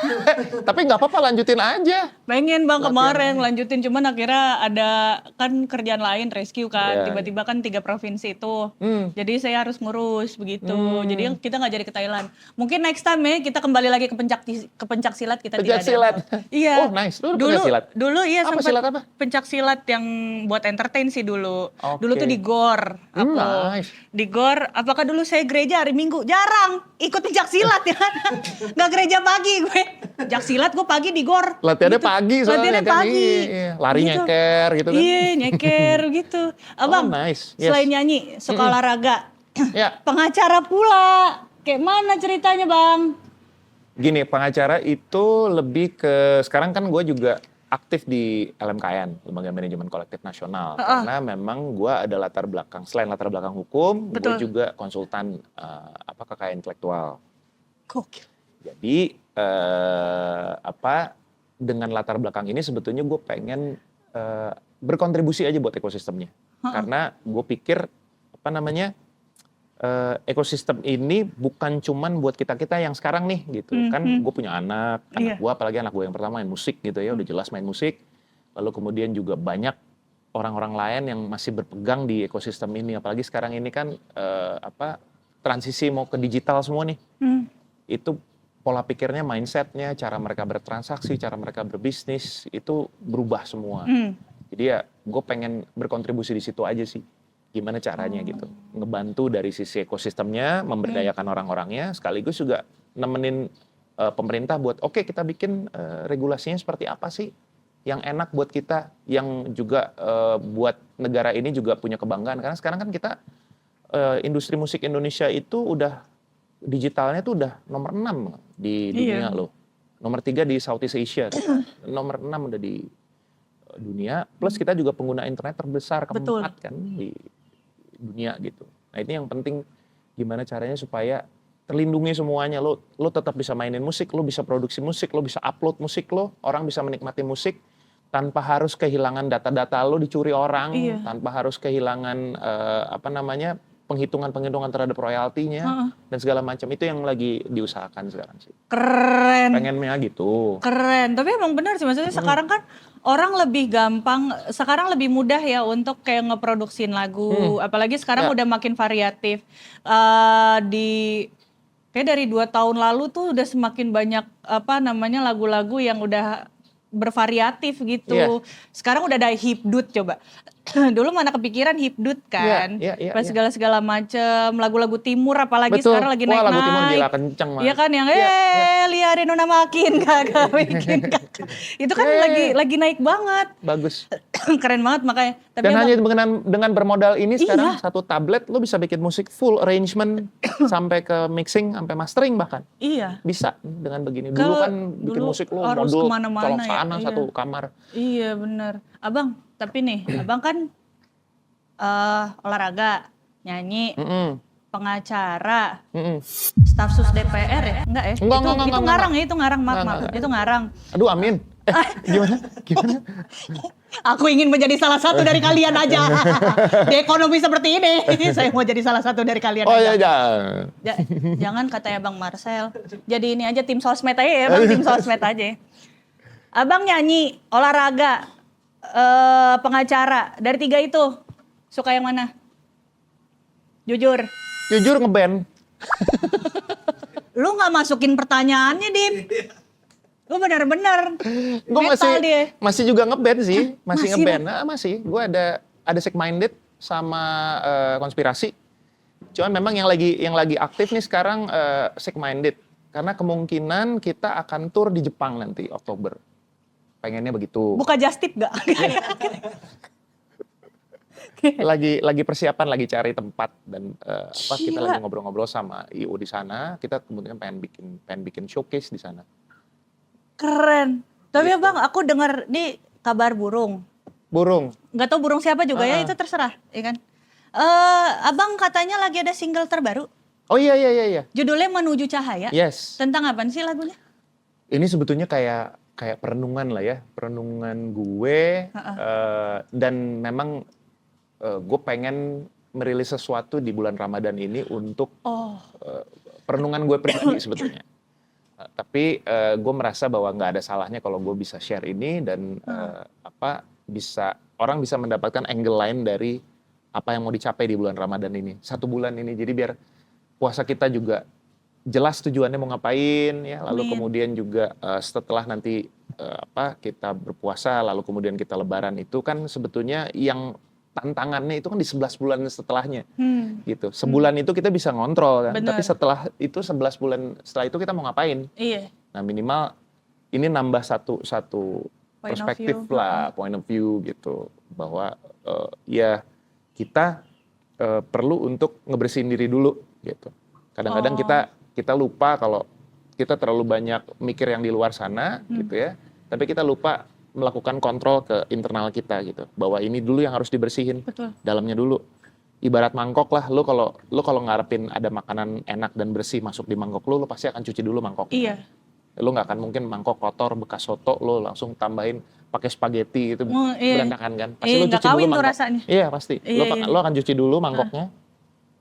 S2: Tapi nggak apa-apa, lanjutin aja.
S1: Pengen Bang kemarin lanjutin, cuman akhirnya ada kan kerjaan lain rescue kan,
S2: Iya,
S1: tiba-tiba kan 3 provinsi itu. Jadi saya harus ngurus begitu. Jadi kita nggak jadi ke Thailand. Mungkin next time ya kita kembali lagi ke pencak silat kita tidak
S2: Pencak
S1: ada.
S2: silat.
S1: Iya.
S2: Oh, nice. Lu udah pencak silat?
S1: Dulu iya
S2: Apa
S1: sempat
S2: silat apa?
S1: pencak silat yang buat entertain sih dulu.
S2: Oke.
S1: Dulu tuh di GOR. Aku.
S2: Nice.
S1: Di GOR, apakah dulu saya gereja hari Minggu? Jarang ikut pencak silat ya. Nggak gereja pagi gue. Pencak silat gue pagi di GOR.
S2: Latihannya
S1: Gitu.
S2: pagi soalnya
S1: Latihannya
S2: kan.
S1: pagi.
S2: Iya. Lari
S1: Gitu.
S2: nyeker gitu kan.
S1: Iya, nyeker gitu. Abang,
S2: nice. Yes.
S1: selain nyanyi, suka olahraga.
S2: Ya,
S1: Pengacara pula. Kayak mana ceritanya Bang?
S2: gini, pengacara itu lebih ke, sekarang kan gue juga aktif di LMKN, Lembaga Manajemen Kolektif Nasional. Karena memang gue ada latar belakang, selain latar belakang hukum, gue
S1: Betul.
S2: juga konsultan kekayaan intelektual.
S1: Gokil.
S2: Jadi dengan latar belakang ini sebetulnya gue pengen berkontribusi aja buat ekosistemnya. Karena gue pikir ekosistem ini bukan cuman buat kita-kita yang sekarang nih gitu. Kan gue punya anak
S1: Iya.
S2: gue apalagi anak gue yang pertama main musik gitu ya, udah jelas main musik. Lalu kemudian juga banyak orang-orang lain yang masih berpegang di ekosistem ini, apalagi sekarang ini kan transisi mau ke digital semua nih. Itu pola pikirnya, mindsetnya, cara mereka bertransaksi, cara mereka berbisnis itu berubah semua. Jadi ya gue pengen berkontribusi di situ aja sih. Gimana caranya gitu. Ngebantu dari sisi ekosistemnya, memberdayakan orang-orangnya, sekaligus juga nemenin pemerintah buat oke, kita bikin regulasinya seperti apa sih yang enak buat kita, yang juga buat negara ini juga punya kebanggaan. Karena sekarang kan kita industri musik Indonesia itu udah digitalnya tuh udah nomor 6 di dunia loh. Nomor 3 di Southeast Asia. Nomor 6 udah di dunia. Plus kita juga pengguna internet terbesar keempat kan di dunia gitu. Nah ini yang penting, gimana caranya supaya terlindungi semuanya. Lo tetap bisa mainin musik, lo bisa produksi musik, lo bisa upload musik lo, orang bisa menikmati musik tanpa harus kehilangan data-data lo dicuri orang, tanpa harus kehilangan penghitungan terhadap royaltinya dan segala macam itu yang lagi diusahakan sekarang sih.
S1: Keren.
S2: Pengennya gitu.
S1: Keren. Tapi emang benar sih, maksudnya sekarang kan orang lebih gampang, sekarang lebih mudah ya untuk kayak ngeproduksiin lagu. Apalagi sekarang udah makin variatif. Kayak dari 2 tahun lalu tuh udah semakin banyak lagu-lagu yang udah bervariatif gitu.
S2: Iya.
S1: Sekarang udah ada hipdut coba. Dulu mana kepikiran hipdut kan.
S2: Iya.
S1: Segala macem, lagu-lagu timur apalagi
S2: Betul.
S1: sekarang lagi
S2: Wah,
S1: naik-naik.
S2: lagu timur gila kenceng
S1: Iya kan yang liarin una makin kagak bikin kakak. Itu kan lagi naik banget.
S2: Bagus.
S1: Keren banget makanya. Tapi
S2: Dan hanya dengan bermodal ini sekarang
S1: Iya.
S2: satu tablet lo bisa bikin musik full arrangement sampai ke mixing sampai mastering bahkan.
S1: iya.
S2: Bisa dengan begini. Dulu kan bikin
S1: dulu
S2: musik lo
S1: harus
S2: modul
S1: kemana-mana
S2: colok
S1: ya,
S2: sana
S1: iya.
S2: satu kamar.
S1: Iya bener. Abang, tapi nih, abang kan olahraga, nyanyi, pengacara, staf sus DPR ya? Enggak ya? Itu ngarang ya, itu ngarang, maaf. Itu ngarang.
S2: Aduh, amin. Gimana?
S1: Aku ingin menjadi salah satu dari kalian aja. Di ekonomi seperti ini, saya mau jadi salah satu dari kalian
S2: Oh
S1: aja.
S2: iya,
S1: Jangan katanya Bang Marcel. Jadi ini aja tim sosmed aja ya, Bang, tim sosmed aja. Abang nyanyi, olahraga, pengacara, dari 3 itu suka yang mana? Jujur.
S2: Jujur ngeband.
S1: Lu nggak masukin pertanyaannya, Dim. Lu benar-benar metal dia.
S2: Masih juga ngeband sih, masih ngeband.
S1: Bang?
S2: Masih. Gue ada Sick Minded sama Konspirasi. Cuman memang yang lagi aktif nih sekarang Sick Minded. Karena kemungkinan kita akan tur di Jepang nanti Oktober. Pengennya begitu.
S1: Buka just tip gak?
S2: lagi persiapan, lagi cari tempat dan kita
S1: Gila.
S2: lagi ngobrol-ngobrol sama IO di sana. Kita kemudian pengen bikin showcase di sana.
S1: Keren. Tapi Abang, aku dengar nih kabar burung.
S2: Burung.
S1: Nggak tahu burung siapa juga ya, itu terserah, ya kan? Abang katanya lagi ada single terbaru.
S2: Oh iya.
S1: Judulnya Menuju Cahaya.
S2: Yes.
S1: Tentang apa sih lagunya?
S2: Ini sebetulnya kayak perenungan lah ya, perenungan gue dan memang gue pengen merilis sesuatu di bulan Ramadan ini untuk perenungan gue pribadi sebetulnya. Tapi gue merasa bahwa nggak ada salahnya kalau gue bisa share ini dan orang bisa mendapatkan angle lain dari apa yang mau dicapai di bulan Ramadan ini. 1 bulan ini, jadi biar puasa kita juga jelas tujuannya mau ngapain ya, lalu kemudian juga setelah nanti kita berpuasa lalu kemudian kita lebaran itu kan sebetulnya yang tantangannya itu kan di 11 bulan setelahnya gitu. Sebulan itu kita bisa ngontrol kan, tapi setelah itu 11 bulan setelah itu kita mau ngapain?
S1: Iya.
S2: Nah minimal ini nambah satu perspektif lah, point of view gitu, bahwa ya kita perlu untuk ngebersihin diri dulu gitu. Kadang-kadang kita lupa kalau kita terlalu banyak mikir yang di luar sana gitu ya. Tapi kita lupa melakukan kontrol ke internal kita gitu. Bahwa ini dulu yang harus dibersihin.
S1: Betul.
S2: Dalamnya dulu. Ibarat mangkok lah, lu kalau ngarepin ada makanan enak dan bersih masuk di mangkok lu pasti akan cuci dulu mangkok.
S1: Iya.
S2: Lu nggak akan mungkin mangkok kotor bekas soto lu langsung tambahin pakai spaghetti itu berantakan kan. Pasti lu cuci dulu mangkok.
S1: Rasanya.
S2: Iya pasti. Lu akan cuci dulu mangkoknya.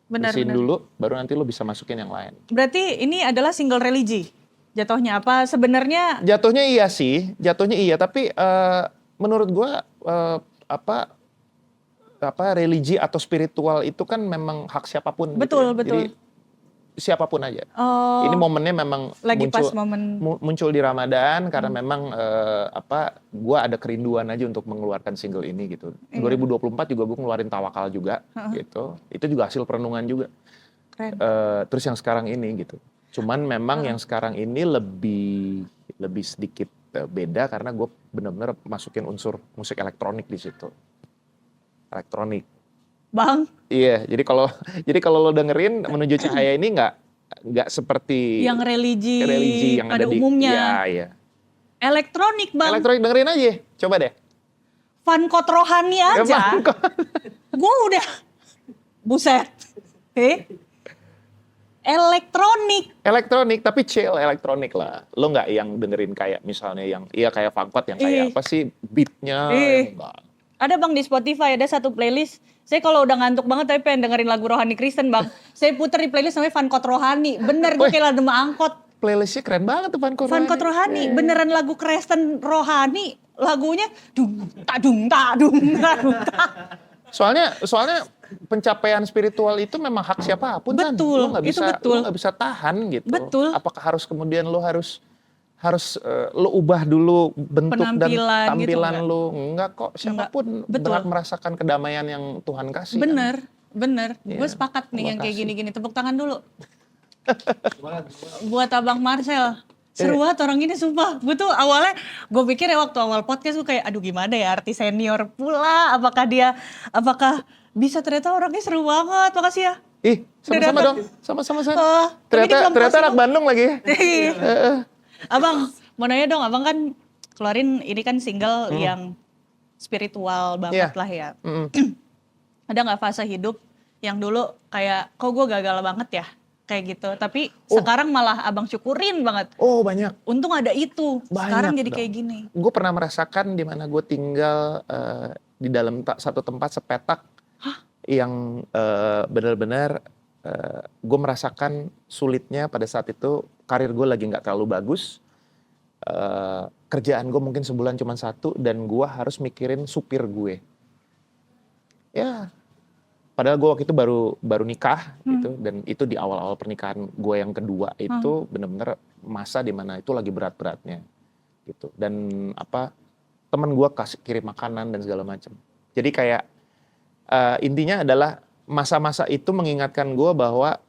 S2: Bersihin dulu, baru nanti lu bisa masukin yang lain.
S1: Berarti ini adalah single religi jatuhnya apa sebenarnya?
S2: Jatuhnya iya sih, tapi menurut gua religi atau spiritual itu kan memang hak siapapun.
S1: Betul.
S2: Jadi siapapun aja. Ini momennya memang
S1: lagi
S2: muncul,
S1: pas momen
S2: muncul di Ramadan karena memang gua ada kerinduan aja untuk mengeluarkan single ini gitu. 2024 juga gua ngeluarin Tawakal juga gitu. Itu juga hasil perenungan juga.
S1: Keren.
S2: Terus yang sekarang ini gitu. Cuman memang yang sekarang ini lebih sedikit beda karena gue benar-benar masukin unsur musik elektronik di situ. Elektronik.
S1: Bang.
S2: Iya, jadi kalau lo dengerin Menuju Cahaya ini nggak seperti
S1: yang religi
S2: yang
S1: pada
S2: ada
S1: umumnya.
S2: Iya.
S1: Elektronik, Bang.
S2: Elektronik dengerin aja, coba deh.
S1: Funkot rohani aja. Gue udah buset. Elektronik
S2: tapi chill elektronik lah. Lo nggak yang dengerin kayak misalnya yang kayak funkot yang kayak apa sih beatnya enggak.
S1: Ada bang di Spotify ada satu playlist. Saya kalau udah ngantuk banget tapi pengen dengerin lagu rohani Kristen bang. Saya puter di playlist namanya Fankot Rohani. Bener gue
S2: Wih.
S1: kayak lama angkot.
S2: Playlistnya keren banget tuh Fankot Rohani.
S1: Fankot Rohani. Beneran lagu Kristen rohani. Lagunya dung tak dung tak dung tak dung tak.
S2: Soalnya pencapaian spiritual itu memang hak siapapun kan.
S1: Betul,
S2: Lo nggak
S1: itu
S2: bisa,
S1: betul.
S2: lo nggak bisa tahan gitu.
S1: Betul.
S2: Apakah harus kemudian lo harus lo ubah dulu bentuk dan
S1: Penampilan gitu,
S2: tampilan
S1: enggak.
S2: lo? Enggak kok, siapapun
S1: Betul.
S2: berhak merasakan kedamaian yang Tuhan kasih. kan.
S1: Bener.
S2: Iya,
S1: Gue sepakat nih
S2: Allah
S1: yang kayak
S2: kasih.
S1: gini-gini. Tepuk tangan dulu. Buat Abang Marcel. Seru banget orang ini sumpah. Gue tuh awalnya, gue pikir ya waktu awal podcast gue kayak, aduh gimana ya artis senior pula. Apakah bisa ternyata orangnya seru banget. Makasih ya.
S2: Ih, sama-sama
S1: Udah
S2: dong. Sama-sama San.
S1: tapi dia belum
S2: Ternyata
S1: kasih
S2: anak
S1: dong.
S2: Bandung lagi.
S1: Iya. Abang, mau nanya dong, abang kan keluarin ini kan single yang spiritual banget
S2: Iya.
S1: lah ya.
S2: Mm-mm.
S1: Ada gak fase hidup yang dulu kayak, kok gue gagal banget ya? Kayak gitu, tapi sekarang malah abang syukurin banget.
S2: Oh banyak.
S1: Untung ada itu, sekarang
S2: Banyak
S1: jadi
S2: dong.
S1: kayak gini.
S2: Gue pernah merasakan di mana gue tinggal di dalam satu tempat sepetak yang benar-benar gue merasakan sulitnya pada saat itu. Karir gue lagi nggak terlalu bagus, kerjaan gue mungkin sebulan cuma 1 dan gue harus mikirin supir gue. Ya, padahal gue waktu itu baru nikah gitu, dan itu di awal-awal pernikahan gue yang kedua itu benar-benar masa dimana itu lagi berat-beratnya gitu. Dan teman gue kirim makanan dan segala macam. Jadi kayak intinya adalah masa-masa itu mengingatkan gue bahwa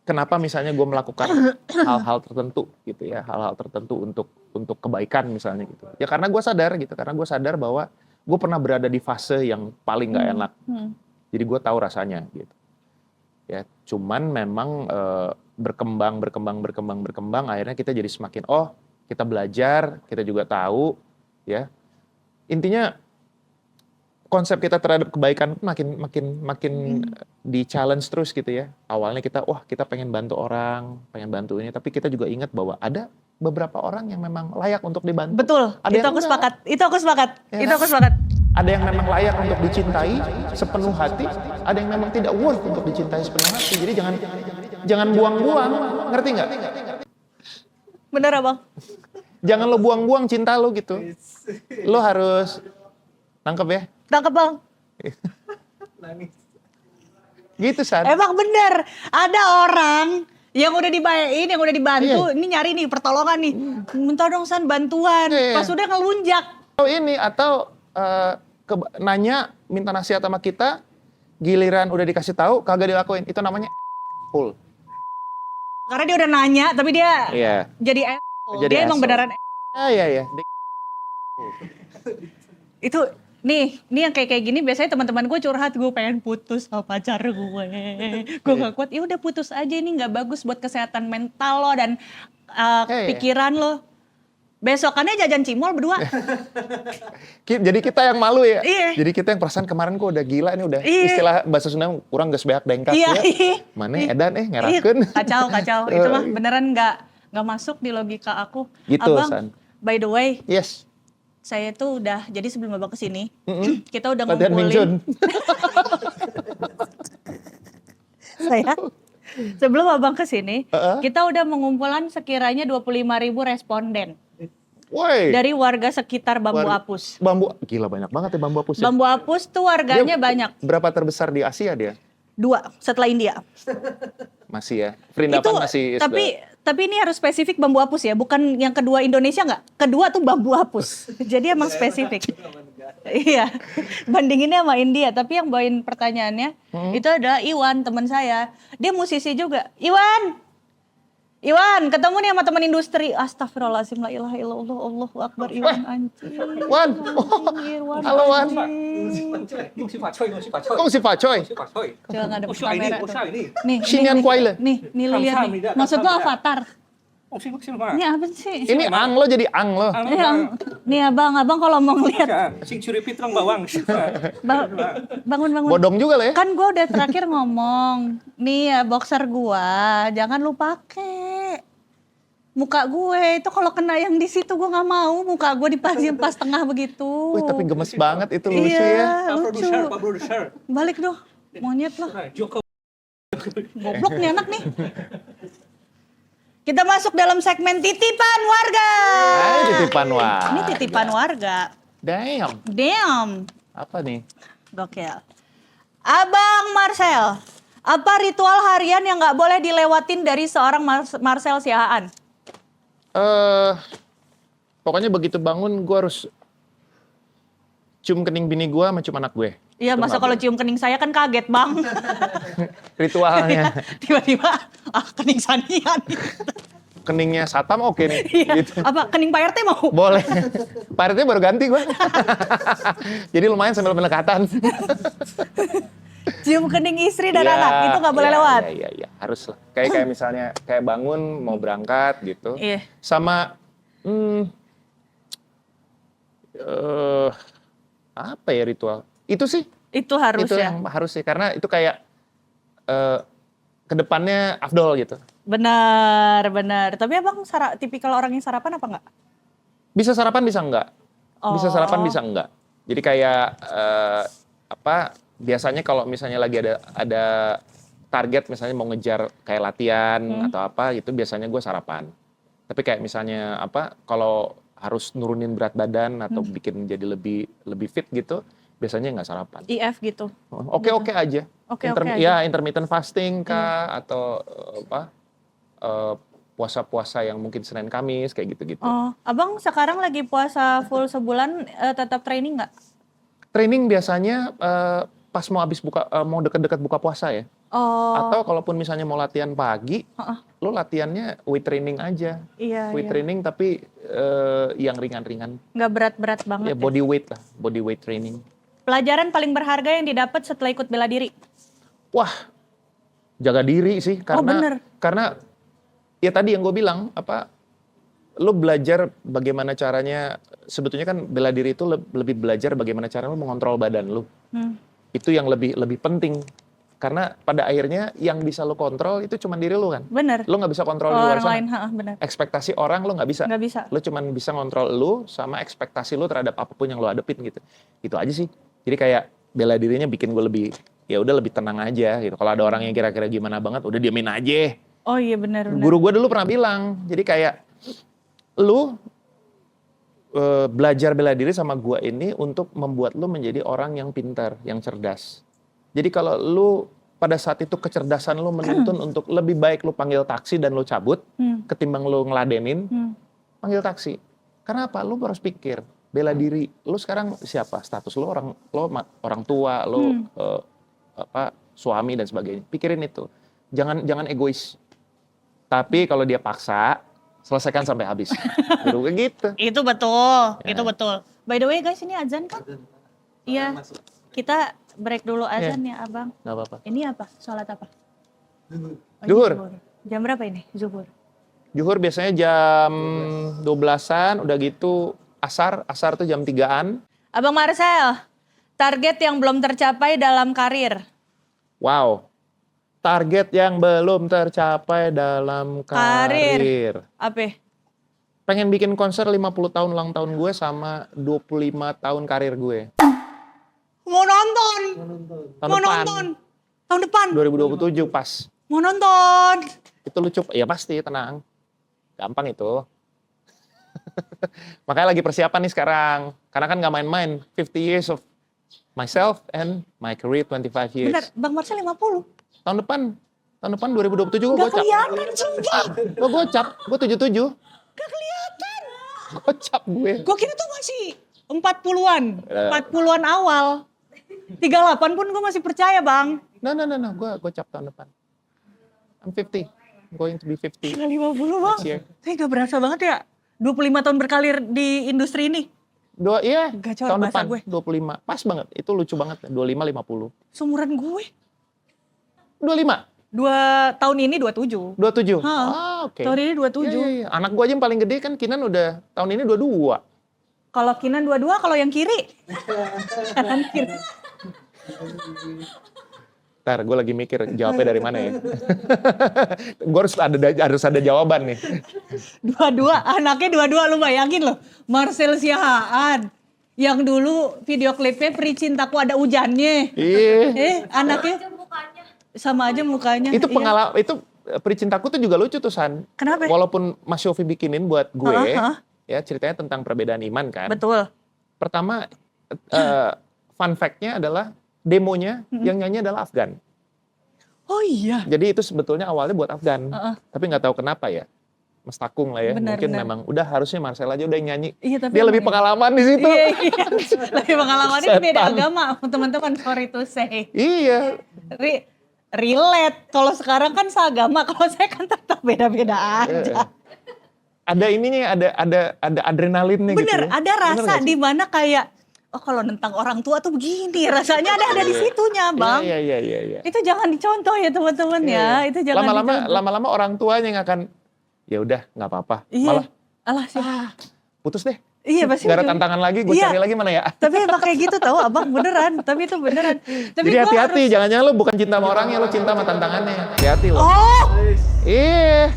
S2: kenapa misalnya gue melakukan hal-hal tertentu gitu ya, hal-hal tertentu untuk kebaikan misalnya gitu. Ya karena gue sadar bahwa gue pernah berada di fase yang paling nggak enak. Jadi gue tahu rasanya gitu. Ya, cuman memang berkembang akhirnya kita jadi semakin kita belajar, kita juga tahu ya. Intinya konsep kita terhadap kebaikan makin di challenge terus gitu ya. Awalnya kita pengen bantu orang, pengen bantu ini, tapi kita juga ingat bahwa ada beberapa orang yang memang layak untuk dibantu.
S1: Betul,
S2: Ada
S1: itu
S2: yang
S1: aku
S2: enggak.
S1: sepakat.
S2: Ya
S1: Itu
S2: kan?
S1: aku sepakat.
S2: Ada yang memang layak untuk dicintai sepenuh hati, ada yang memang tidak worth untuk dicintai sepenuh hati. Jadi jangan buang-buang, ngerti nggak?
S1: Bener abang.
S2: Jangan lo buang-buang cinta lo gitu. Lo harus nangkep ya.
S1: Tangkap bang.
S2: Gitu San.
S1: Emang bener, ada orang yang udah dibayain, yang udah dibantu,
S2: Iya.
S1: ini nyari nih pertolongan nih. Minta dong San bantuan,
S2: Iya.
S1: pas udah ngelunjak.
S2: Atau nanya, minta nasihat sama kita, giliran udah dikasih tahu kagak dilakuin. Itu namanya full.
S1: Karena dia udah nanya, tapi dia
S2: Iya.
S1: jadi
S2: Jadi
S1: dia emang
S2: asshole.
S1: beneran
S2: Iya.
S1: itu nih yang kayak gini biasanya teman-teman gue curhat, gue pengen putus sama pacar gue gak kuat, ya udah putus aja, ini nggak bagus buat kesehatan mental lo dan pikiran lo. Besokannya jajan cimol berdua.
S2: Jadi kita yang malu ya.
S1: Iya.
S2: Jadi kita yang perasaan kemarin kok udah gila ini udah
S1: Iya.
S2: istilah bahasa Sunda kurang geus beak dengkak
S1: Iya.
S2: ya. Mana edan ngerakeun.
S1: Kacau itu mah beneran nggak masuk di logika aku.
S2: Gitu,
S1: Abang,
S2: San.
S1: by the way,
S2: Yes.
S1: saya tuh udah, jadi sebelum abang kesini, kita udah
S2: Latihan Minjun.
S1: saya sebelum abang kesini,
S2: Uh-uh.
S1: kita udah mengumpulkan sekiranya 25.000 responden
S2: Woi.
S1: dari warga sekitar Bambu
S2: War-
S1: Apus.
S2: Bambu gila banyak banget ya bambu apus. Ya.
S1: Bambu Apus tuh warganya
S2: Dia
S1: banyak,
S2: Berapa terbesar di Asia dia?
S1: 2 setelah India.
S2: Masih ya. Vrindavan
S1: Itu
S2: masih
S1: tapi ini harus spesifik Bambu Apus ya, bukan yang kedua Indonesia nggak? Kedua tuh Bambu Apus. Jadi emang spesifik. Iya, bandinginnya sama India. Tapi yang bawain pertanyaannya itu adalah Iwan, teman saya. Dia musisi juga. Iwan, ketemu nih sama teman industri. Astagfirullahaladzim, la ilaha illallah, Allahu Akbar. Iwan anjing.
S2: Wan.
S1: Iwan,
S2: Halo, Wan.
S1: anjing.
S3: 恭喜发财，恭喜发财，
S2: Kong si Pacoy.
S3: 恭喜发财。
S1: Coba ngadep
S3: 我
S1: ke
S3: 是爱你
S1: kamera
S3: 我
S1: tuh.
S3: 是爱你。
S1: Nih,
S2: Sinian Kuaile.
S1: nih lihat nih. Maksud lo avatar?
S3: 我是吗？
S1: Ini apa sih?
S2: Ini ang lo jadi ang lo.
S1: Nih abang kalau mau ngeliat,
S3: Sing curi pitrang bawang.
S1: bangun.
S2: Bodong juga lah ya.
S1: Kan gue udah terakhir ngomong, nih ya boxer gua, jangan lu pakai. muka gue itu kalau kena yang di situ gue nggak mau, muka gue dipasang pas tengah begitu.
S2: Wih, tapi gemes banget itu, lucu
S1: Iya,
S2: ya.
S1: lucu.
S3: Pak produser.
S1: Balik dong, monyet lah.
S3: Joko.
S1: Goblok nih anak nih. Kita masuk dalam segmen titipan warga.
S2: Titipan warga.
S1: Ini titipan warga.
S2: Damn. Apa nih?
S1: Gokil. Abang Marcel, apa ritual harian yang nggak boleh dilewatin dari seorang Marcel Siahaan?
S2: Pokoknya begitu bangun gue harus cium kening bini gue sama cium anak gue.
S1: Iya,
S2: Itu
S1: masa
S2: nggak
S1: kalau
S2: boleh.
S1: cium kening saya kan kaget bang.
S2: Ritualnya.
S1: Tiba-tiba, kening Sania nih.
S2: Keningnya Satam oke nih.
S1: Iya.
S2: Gitu.
S1: Apa kening Pak RT mau?
S2: Boleh. Pak RT baru ganti gue. Jadi lumayan sambil pendekatan.
S1: Cium kening istri dan
S2: Iya,
S1: anak, itu nggak boleh
S2: iya,
S1: lewat.
S2: Iya, harus lah. Kayak misalnya, kayak bangun mau berangkat gitu.
S1: Iya.
S2: Sama, apa ya ritual? Itu sih.
S1: Itu harus
S2: Itu
S1: ya.
S2: yang harus sih, karena itu kayak kedepannya afdol gitu.
S1: Benar. Tapi abang tipikal orang yang sarapan apa nggak?
S2: Bisa sarapan, bisa enggak. Bisa sarapan,
S1: Oh.
S2: bisa enggak. Jadi kayak biasanya kalau misalnya lagi ada target, misalnya mau ngejar kayak latihan atau apa gitu, biasanya gue sarapan. Tapi kayak misalnya kalau harus nurunin berat badan atau bikin jadi lebih fit gitu, biasanya nggak sarapan.
S1: IF gitu.
S2: Oke aja.
S1: Oke aja.
S2: Ya intermittent fasting kah atau puasa-puasa yang mungkin Senin Kamis kayak gitu-gitu.
S1: Oh, abang sekarang lagi puasa full sebulan, tetap training nggak?
S2: Training biasanya pas mau deket-deket buka puasa ya.
S1: Oh,
S2: Atau kalaupun misalnya mau latihan pagi, lo latihannya weight training aja.
S1: iya.
S2: Weight training tapi yang ringan-ringan.
S1: Nggak berat-berat banget.
S2: Ya body weight lah, body weight training.
S1: Pelajaran paling berharga yang didapat setelah ikut bela diri?
S2: Wah, jaga diri sih
S1: bener.
S2: karena ya tadi yang gue bilang lo belajar bagaimana caranya, sebetulnya kan bela diri itu lebih belajar bagaimana cara lo mengontrol badan lo. Itu yang lebih penting. Karena pada akhirnya yang bisa lo kontrol itu cuma diri lo kan.
S1: Bener.
S2: Lo nggak bisa kontrol di luar
S1: Orang
S2: sana.
S1: lain, bener.
S2: Ekspektasi orang lo nggak bisa.
S1: Nggak bisa.
S2: Lo cuma bisa ngontrol lo sama ekspektasi lo terhadap apapun yang lo hadepin gitu. Itu aja sih. Jadi kayak bela dirinya bikin gue lebih, ya udah lebih tenang aja gitu. Kalau ada orang yang kira-kira gimana banget, udah diamin aja.
S1: Oh iya bener.
S2: Guru gue dulu pernah bilang, jadi kayak lu belajar bela diri sama gue ini untuk membuat lu menjadi orang yang pintar, yang cerdas. Jadi kalau lu pada saat itu kecerdasan lu menuntun untuk lebih baik lu panggil taksi dan lu cabut, ketimbang lu ngeladenin, panggil taksi. Karena apa? Lu harus pikir, bela diri. Lu sekarang siapa? Status lu orang tua, lu suami dan sebagainya. Pikirin itu. Jangan egois. Tapi kalau dia paksa, selesaikan sampai habis. Baru kayak gitu.
S1: Itu betul,
S2: Ya.
S1: itu betul. By the way guys, ini azan kan? Iya. Kita break dulu azan ya abang.
S2: Nggak apa-apa.
S1: Ini apa? Sholat apa? Oh, ini
S2: Zuhur.
S1: Jam berapa ini? Zuhur.
S2: Juhur biasanya jam 12-an, udah gitu asar tuh jam 3-an.
S1: Abang Marcel, target yang belum tercapai dalam karir.
S2: Wow. Target yang belum tercapai dalam karir.
S1: Apa?
S2: Pengen bikin konser 50 tahun ulang tahun gue sama 25 tahun karir gue.
S1: Mau nonton.
S2: Tahun
S1: Mau
S2: depan.
S1: nonton. Tahun depan.
S2: 2027 pas.
S1: Mau nonton.
S2: Itu lucu. Ya pasti, tenang. Gampang itu. Makanya lagi persiapan nih sekarang. Karena kan gak main-main. 50 years of myself and my career 25 years.
S1: Bener, Bang Marcel 50.
S2: Tahun depan 2027 gue
S1: Gak
S2: gocap.
S1: kelihatan, sumpah.
S2: Gue gocap, gue 77.
S1: Gak kelihatan.
S2: Gocap gue.
S1: Gue kira tuh masih 40-an. 40-an awal. 38 pun gue masih percaya, Bang.
S2: No, gue gocap tahun depan. I'm 50, going to be 50.
S1: Gila 50, Bang.
S2: Next year.
S1: Tapi gak berasa banget ya. 25 tahun berkarir di industri ini.
S2: Iya,
S1: Gacor
S2: tahun
S1: bahasa
S2: depan
S1: gue.
S2: 25. Pas banget, itu lucu banget. 25, 50.
S1: Seumuran gue.
S2: 25?
S1: 2 tahun ini 27.
S2: 27?
S1: Hah.
S2: Oke.
S1: Tahun ini 27.
S2: Iya. Anak gue aja yang paling gede kan Kinan udah tahun ini 22.
S1: Kalau Kinan 22, kalau yang kiri. Kanan kiri.
S2: Ntar gue lagi mikir jawabnya dari mana ya. Gue harus ada jawaban nih.
S1: Anaknya dua-dua, lu bayangin loh. Marcel Siahaan. Yang dulu video klipnya Peri Cintaku ada hujannya.
S2: Iya.
S1: Anaknya sama aja mukanya.
S2: Itu
S1: iya.
S2: pengalaman, itu Peri Cintaku tuh juga lucu tuh San.
S1: Kenapa?
S2: Walaupun Mas Yofi bikinin buat gue, ya ceritanya tentang perbedaan iman kan.
S1: Betul.
S2: Pertama, fun fact-nya adalah demonya yang nyanyi adalah Afgan.
S1: Oh iya.
S2: Jadi itu sebetulnya awalnya buat Afgan. Tapi nggak tahu kenapa ya. Mas Takung lah ya.
S1: Benar,
S2: Mungkin
S1: benar.
S2: memang udah harusnya Marcel aja udah yang nyanyi.
S1: Iya, tapi
S2: dia lebih
S1: emang
S2: pengalaman di situ.
S1: Iya. Lebih pengalamannya beda
S2: Setan.
S1: agama, teman-teman, sorry to say.
S2: Iya.
S1: Relate. Kalau sekarang kan seagama, kalau saya kan tetap beda-beda aja.
S2: Ada ininya, ada adrenalinnya gitu.
S1: Bener,
S2: ya.
S1: ada rasa
S2: Bener nggak sih?
S1: di mana kayak, oh kalau tentang orang tua tuh begini, rasanya ada di situnya, Bang.
S2: Iya.
S1: Itu jangan dicontoh ya teman-teman ya. Itu jangan dicontoh.
S2: Lama-lama orang tuanya yang akan, ya udah nggak apa-apa.
S1: Iya.
S2: Malah
S1: Alah sih.
S2: putus deh.
S1: Iya pasti.
S2: Gak ada tantangan lagi, gue
S1: Iya.
S2: cari lagi mana ya.
S1: Tapi emang kayak gitu tahu abang beneran. Tapi itu beneran. Tapi
S2: Jadi
S1: gua
S2: hati-hati,
S1: harus-
S2: jangan-jangan lo bukan cinta sama orangnya, lo cinta sama tantangannya. Hati-hati lo.
S1: Oh,
S2: Iya.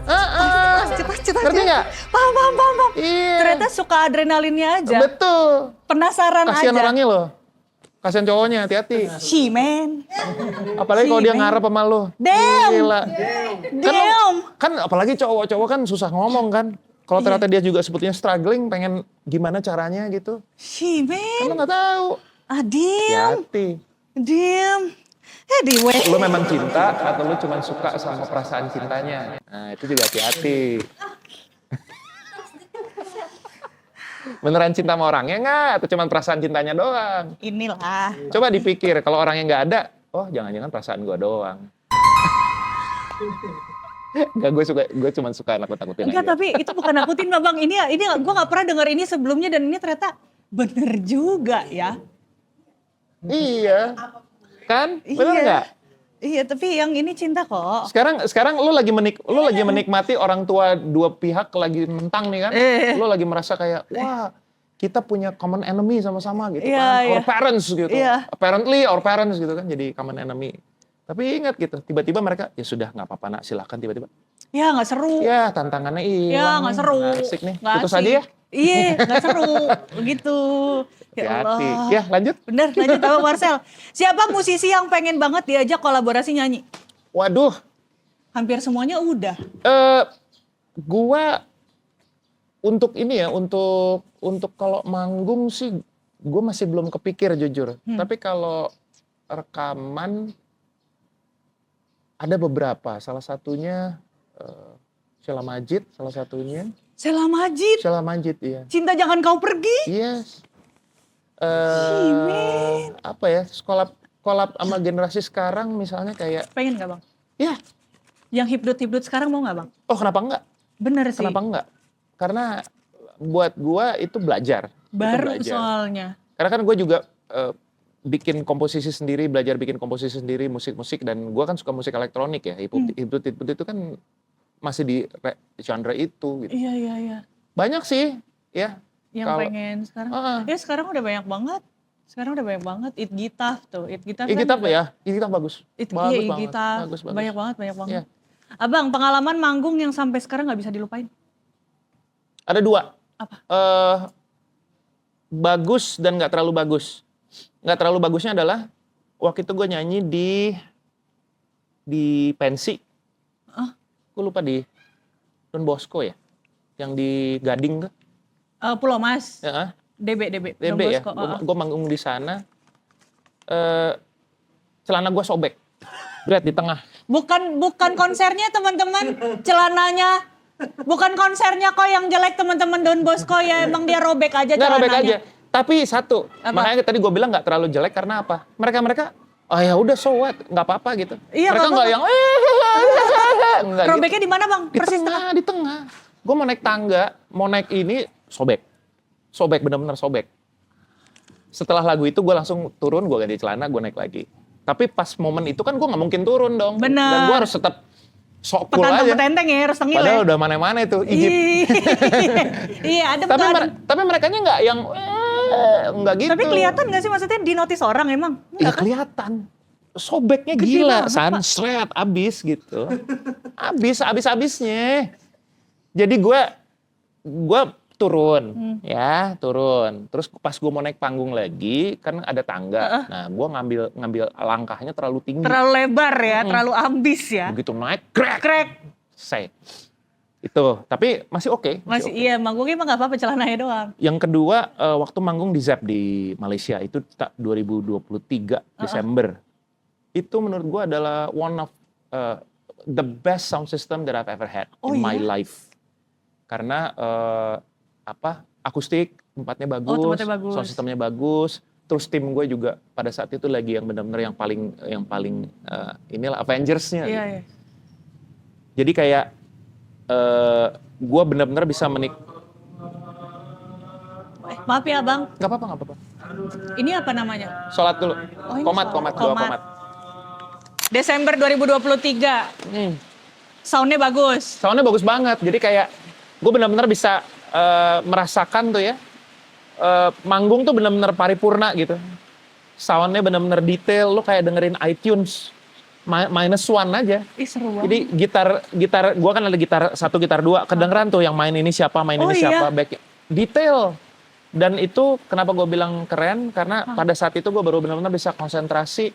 S1: pasti.
S2: Ngerti nggak?
S1: Paham.
S2: Iya.
S1: Ternyata suka adrenalinnya aja.
S2: Betul.
S1: Penasaran
S2: Kasihan
S1: aja.
S2: orangnya lo. Kasihan cowoknya, hati-hati.
S1: She man.
S2: Apalagi kalau dia
S1: man.
S2: ngarep sama lo.
S1: Damn.
S2: Gila.
S1: Damn.
S2: Kan apalagi cowok-cowok kan susah ngomong kan. Kalau
S1: Iya.
S2: ternyata dia juga sebetulnya struggling, pengen gimana caranya gitu.
S1: She
S2: Kan lo
S1: man.
S2: nggak tahu.
S1: Damn.
S2: Hati.
S1: Damn. Anyway.
S2: Lo memang cinta atau lo cuma suka sama perasaan cintanya. Nah itu juga hati-hati. Beneran cinta sama orangnya nggak? Atau cuma perasaan cintanya doang?
S1: Inilah.
S2: Coba dipikir, kalau orangnya nggak ada, oh jangan-jangan perasaan gue doang. Enggak, gue cuma suka nakut-nakutin
S1: Enggak,
S2: aja.
S1: tapi itu bukan nakutin Bang. Ini gue gak pernah dengar ini sebelumnya dan ini ternyata bener juga ya.
S2: Iya. Kan? Bener nggak?
S1: Iya, tapi yang ini cinta kok.
S2: Sekarang lu lagi menikmati orang tua dua pihak lagi mentang nih kan. Lu lagi merasa kayak wah, kita punya common enemy sama-sama gitu
S1: Iya,
S2: kan.
S1: iya.
S2: Our parents gitu.
S1: Iya.
S2: Apparently our parents gitu kan jadi common enemy. Tapi ingat gitu, tiba-tiba mereka ya sudah nggak apa-apa nak, silakan tiba-tiba.
S1: Ya nggak seru.
S2: Ya tantangannya hilang.
S1: Ya nggak seru.
S2: Nggak asik nih.
S1: Nggak
S2: Putus
S1: asik.
S2: aja ya.
S1: Iya, nggak seru. Begitu. Ya
S2: Hati-hati.
S1: Allah.
S2: Ya lanjut.
S1: Bener, lanjut Abang Marcel. Siapa musisi yang pengen banget diajak kolaborasi nyanyi?
S2: Waduh,
S1: Hampir semuanya udah.
S2: gua untuk ini ya, untuk kalau manggung sih, gue masih belum kepikir jujur. Tapi kalau rekaman ada beberapa. Salah satunya Sheila Majid, salah satunya.
S1: Sheila Majid.
S2: Sheila Majid, iya.
S1: Cinta Jangan Kau Pergi.
S2: Yes.
S1: Cimen.
S2: Apa ya? Kolab sama generasi sekarang misalnya kayak,
S1: Pengen gak Bang?
S2: ya,
S1: Yang hipdut-hipdut sekarang mau gak Bang?
S2: oh kenapa enggak?
S1: Bener sih.
S2: Kenapa enggak? Karena buat gua itu belajar. Itu
S1: Baru
S2: belajar.
S1: soalnya.
S2: Karena kan gue juga bikin komposisi sendiri, belajar bikin komposisi sendiri, musik-musik, dan gue kan suka musik elektronik ya, hip-hop itu kan masih di genre itu gitu.
S1: Iya.
S2: Banyak sih, ya.
S1: Yang
S2: Kalau-
S1: pengen sekarang.
S2: Heeh.
S1: Ya sekarang udah banyak banget. It Gitaf tuh. It Gitaf
S2: It
S1: kan
S2: Gitaf
S1: juga-
S2: ya, It Gitaf bagus.
S1: It
S2: Bagus banget,
S1: Gitaf.
S2: bagus.
S1: Banyak banget.
S2: Iya.
S1: Abang, pengalaman manggung yang sampai sekarang gak bisa dilupain?
S2: Ada dua.
S1: Apa?
S2: Bagus dan nggak terlalu bagus. Nggak terlalu bagusnya adalah waktu itu gue nyanyi di pensi. Gue lupa di Don Bosco ya, yang di Gading tuh.
S1: Pulau Mas.
S2: Ya,
S1: DB. Don
S2: DB ya.
S1: Bosco.
S2: Gue manggung di sana. Celana gue sobek, berat di tengah.
S1: Bukan konsernya teman-teman. Celananya. Bukan konsernya kok yang jelek teman-teman Don Bosco ya. Emang dia robek aja
S2: Nggak
S1: celananya.
S2: robek aja. Tapi satu,
S1: Apa?
S2: makanya tadi gue bilang nggak terlalu jelek karena apa? Mereka, oh ya udah so what, nggak apa-apa gitu.
S1: Iya,
S2: Mereka
S1: nggak
S2: nggak yang nggak gitu.
S1: Robeknya di mana Bang?
S2: Di
S1: Persis
S2: tengah, di tengah. Gue mau naik tangga, mau naik ini, sobek. Sobek, bener-bener sobek. Setelah lagu itu gue langsung turun, gue ganti celana, gue naik lagi. Tapi pas momen itu kan gue nggak mungkin turun dong.
S1: Bener.
S2: Dan gue harus tetap sok cool aja.
S1: petantang-petenteng ya, harus tengil
S2: Padahal
S1: ya.
S2: udah mana-mana itu, Egypt.
S1: Iya, ada
S2: Tapi merekanya nggak yang, nggak gitu.
S1: Tapi kelihatan gak sih maksudnya di notice orang emang?
S2: Iya
S1: Enggak kan?
S2: kelihatan. sobeknya
S1: Gede
S2: gila,
S1: banget,
S2: san,
S1: Pak.
S2: seret, abis gitu. Abis-abisnya. Jadi gue turun, turun. Terus pas gue mau naik panggung lagi, kan ada tangga. Nah, gue ngambil langkahnya terlalu tinggi.
S1: Terlalu lebar ya, terlalu ambis ya.
S2: Begitu naik, crack. Selesai. Itu, tapi masih oke.
S1: Masih iya, manggungnya emang gak apa-apa, celananya doang.
S2: Yang kedua, waktu manggung di ZEP di Malaysia, itu 2023 Desember. Itu menurut gue adalah one of the best sound system that I've ever had in my life. Karena akustik, tempatnya bagus, sound systemnya bagus. Terus tim gue juga pada saat itu lagi yang benar-benar yang paling inilah Avengers-nya.
S1: Iya,
S2: gitu.
S1: iya.
S2: Jadi kayak gue benar-benar bisa
S1: Maaf ya Bang,
S2: Gak apa-apa.
S1: ini apa namanya?
S2: Sholat dulu.
S1: Oh, ini
S2: Komat.
S1: doa komat. Desember 2023. Soundnya bagus.
S2: Soundnya bagus banget. Jadi kayak gue benar-benar bisa merasakan tuh ya. Manggung tuh benar-benar paripurna gitu. Soundnya benar-benar detail. Lo kayak dengerin iTunes -1 aja.
S1: Ih seru banget.
S2: Jadi gitar gue kan ada gitar 1, gitar 2. Kedengeran tuh yang main ini siapa, siapa. Back detail. Dan itu kenapa gue bilang keren. Karena pada saat itu gue baru benar-benar bisa konsentrasi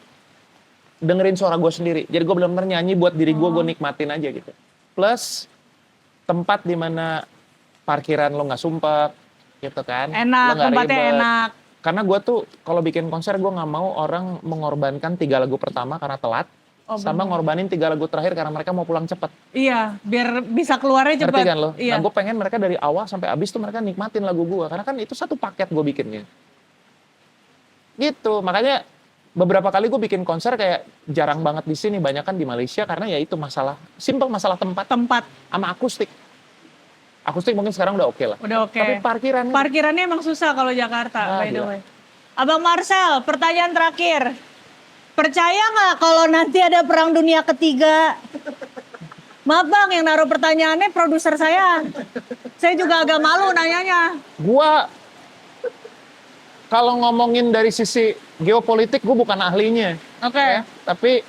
S2: dengerin suara gue sendiri. Jadi gue benar-benar nyanyi buat diri gue nikmatin aja gitu. Plus tempat di mana parkiran lo nggak sumpek, gitu kan?
S1: Enak, tempatnya
S2: ribet.
S1: enak.
S2: Karena gue tuh kalau bikin konser gue nggak mau orang mengorbankan 3 lagu pertama karena telat, sama ngorbanin 3 lagu terakhir karena mereka mau pulang cepat.
S1: Iya, biar bisa keluarnya cepat.
S2: Ngerti kan lo?
S1: Iya.
S2: Nah gue pengen mereka dari awal sampai habis tuh mereka nikmatin lagu gue, karena kan itu satu paket gue bikinnya. Gitu, makanya beberapa kali gue bikin konser kayak jarang banget di sini, banyak kan di Malaysia karena ya itu masalah tempat sama akustik. Akustik mungkin sekarang udah oke lah.
S1: Udah oke.
S2: Tapi
S1: Parkirannya emang susah kalau Jakarta, by the
S2: gila.
S1: way. Abang Marcel, pertanyaan terakhir. Percaya nggak kalau nanti ada perang dunia ketiga? Maaf Bang, yang naruh pertanyaannya produser saya. Saya juga agak malu nanyanya.
S2: Gua kalau ngomongin dari sisi geopolitik gue bukan ahlinya.
S1: Oke.
S2: Ya, tapi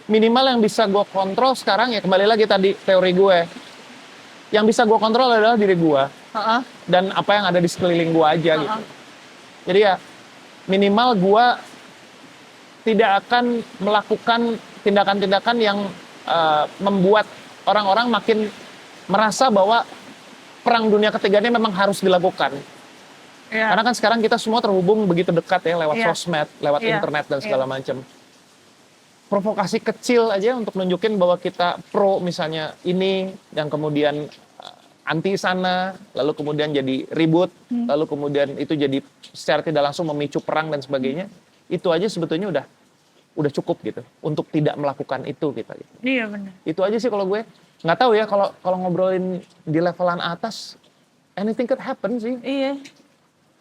S2: minimal yang bisa gue kontrol sekarang ya kembali lagi tadi teori gue. Yang bisa gue kontrol adalah diri gue. Dan apa yang ada di sekeliling gue aja gitu. Jadi ya minimal gue tidak akan melakukan tindakan-tindakan yang membuat orang-orang makin merasa bahwa perang dunia ketiga ini memang harus dilakukan.
S1: Yeah.
S2: Karena kan sekarang kita semua terhubung begitu dekat ya lewat sosmed, lewat internet dan segala macam. Provokasi kecil aja untuk nunjukin bahwa kita pro misalnya ini, yang kemudian anti sana, lalu kemudian jadi ribut, lalu kemudian itu jadi secara tidak langsung memicu perang dan sebagainya. Itu aja sebetulnya udah cukup gitu untuk tidak melakukan itu kita gitu.
S1: Iya benar.
S2: Itu aja sih kalau gue. Nggak tahu ya kalau ngobrolin di levelan atas anything could happen sih.
S1: Iya.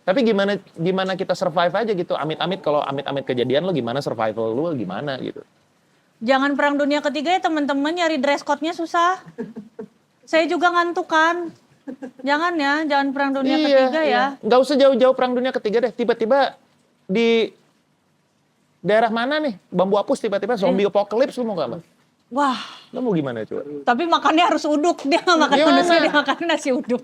S2: Tapi gimana kita survive aja gitu. Amit-amit kalau amit-amit kejadian lo gimana survival lo gimana gitu.
S1: Jangan perang dunia ketiga ya teman-teman, nyari dress code-nya susah. Saya juga ngantuk kan. Jangan perang dunia ketiga ya.
S2: Nggak usah jauh-jauh perang dunia ketiga deh. Tiba-tiba di daerah mana nih bambu apus tiba-tiba zombie apocalypse lu mau gak?
S1: Wah.
S2: Lu mau gimana coba?
S1: Tapi makannya harus uduk. Dia nggak makan manusia, dia makan nasi uduk.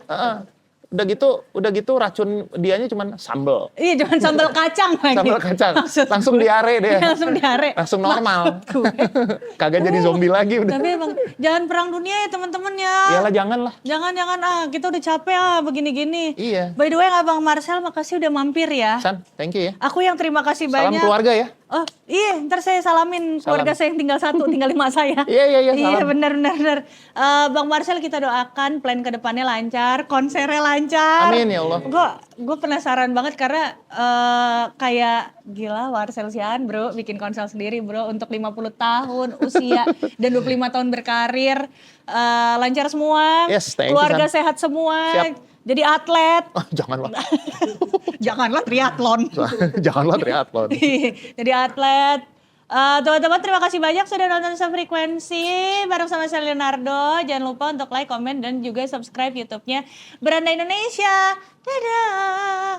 S2: Udah gitu racun dianya cuman sambel.
S1: Iya, cuman sambal kacang lagi.
S2: Sambal kacang. Langsung diare deh.
S1: Langsung diare.
S2: Langsung normal. Kagak jadi zombie lagi udah.
S1: Tapi emang jangan perang dunia ya teman-teman ya.
S2: Iyalah jangan lah.
S1: Jangan kita udah capek begini-gini.
S2: Iya.
S1: By the way Abang Marcel makasih udah mampir ya.
S2: San, thank you ya.
S1: Aku yang terima kasih banyak.
S2: Salam keluarga ya.
S1: Oh iya, ntar saya salamin keluarga saya yang tinggal 1, tinggal 5 saya.
S2: Iya,
S1: Iya
S2: salam.
S1: benar. Bang Marcel kita doakan plan ke depannya lancar, konsernya lancar.
S2: Amin ya Allah.
S1: Gue penasaran banget karena kayak gila Marcel Sian bro, bikin konser sendiri bro untuk 50 tahun usia dan 25 tahun berkarir. Lancar semua,
S2: Yes, thank you,
S1: keluarga
S2: San.
S1: sehat semua.
S2: Siap.
S1: Jadi atlet.
S2: Janganlah.
S1: Janganlah triathlon.
S2: Janganlah triathlon.
S1: Jadi atlet. Teman-teman terima kasih banyak sudah nonton Sefrekuensi bareng sama saya Leonardo. Jangan lupa untuk like, komen, dan juga subscribe YouTube-nya Beranda Indonesia. Dadah.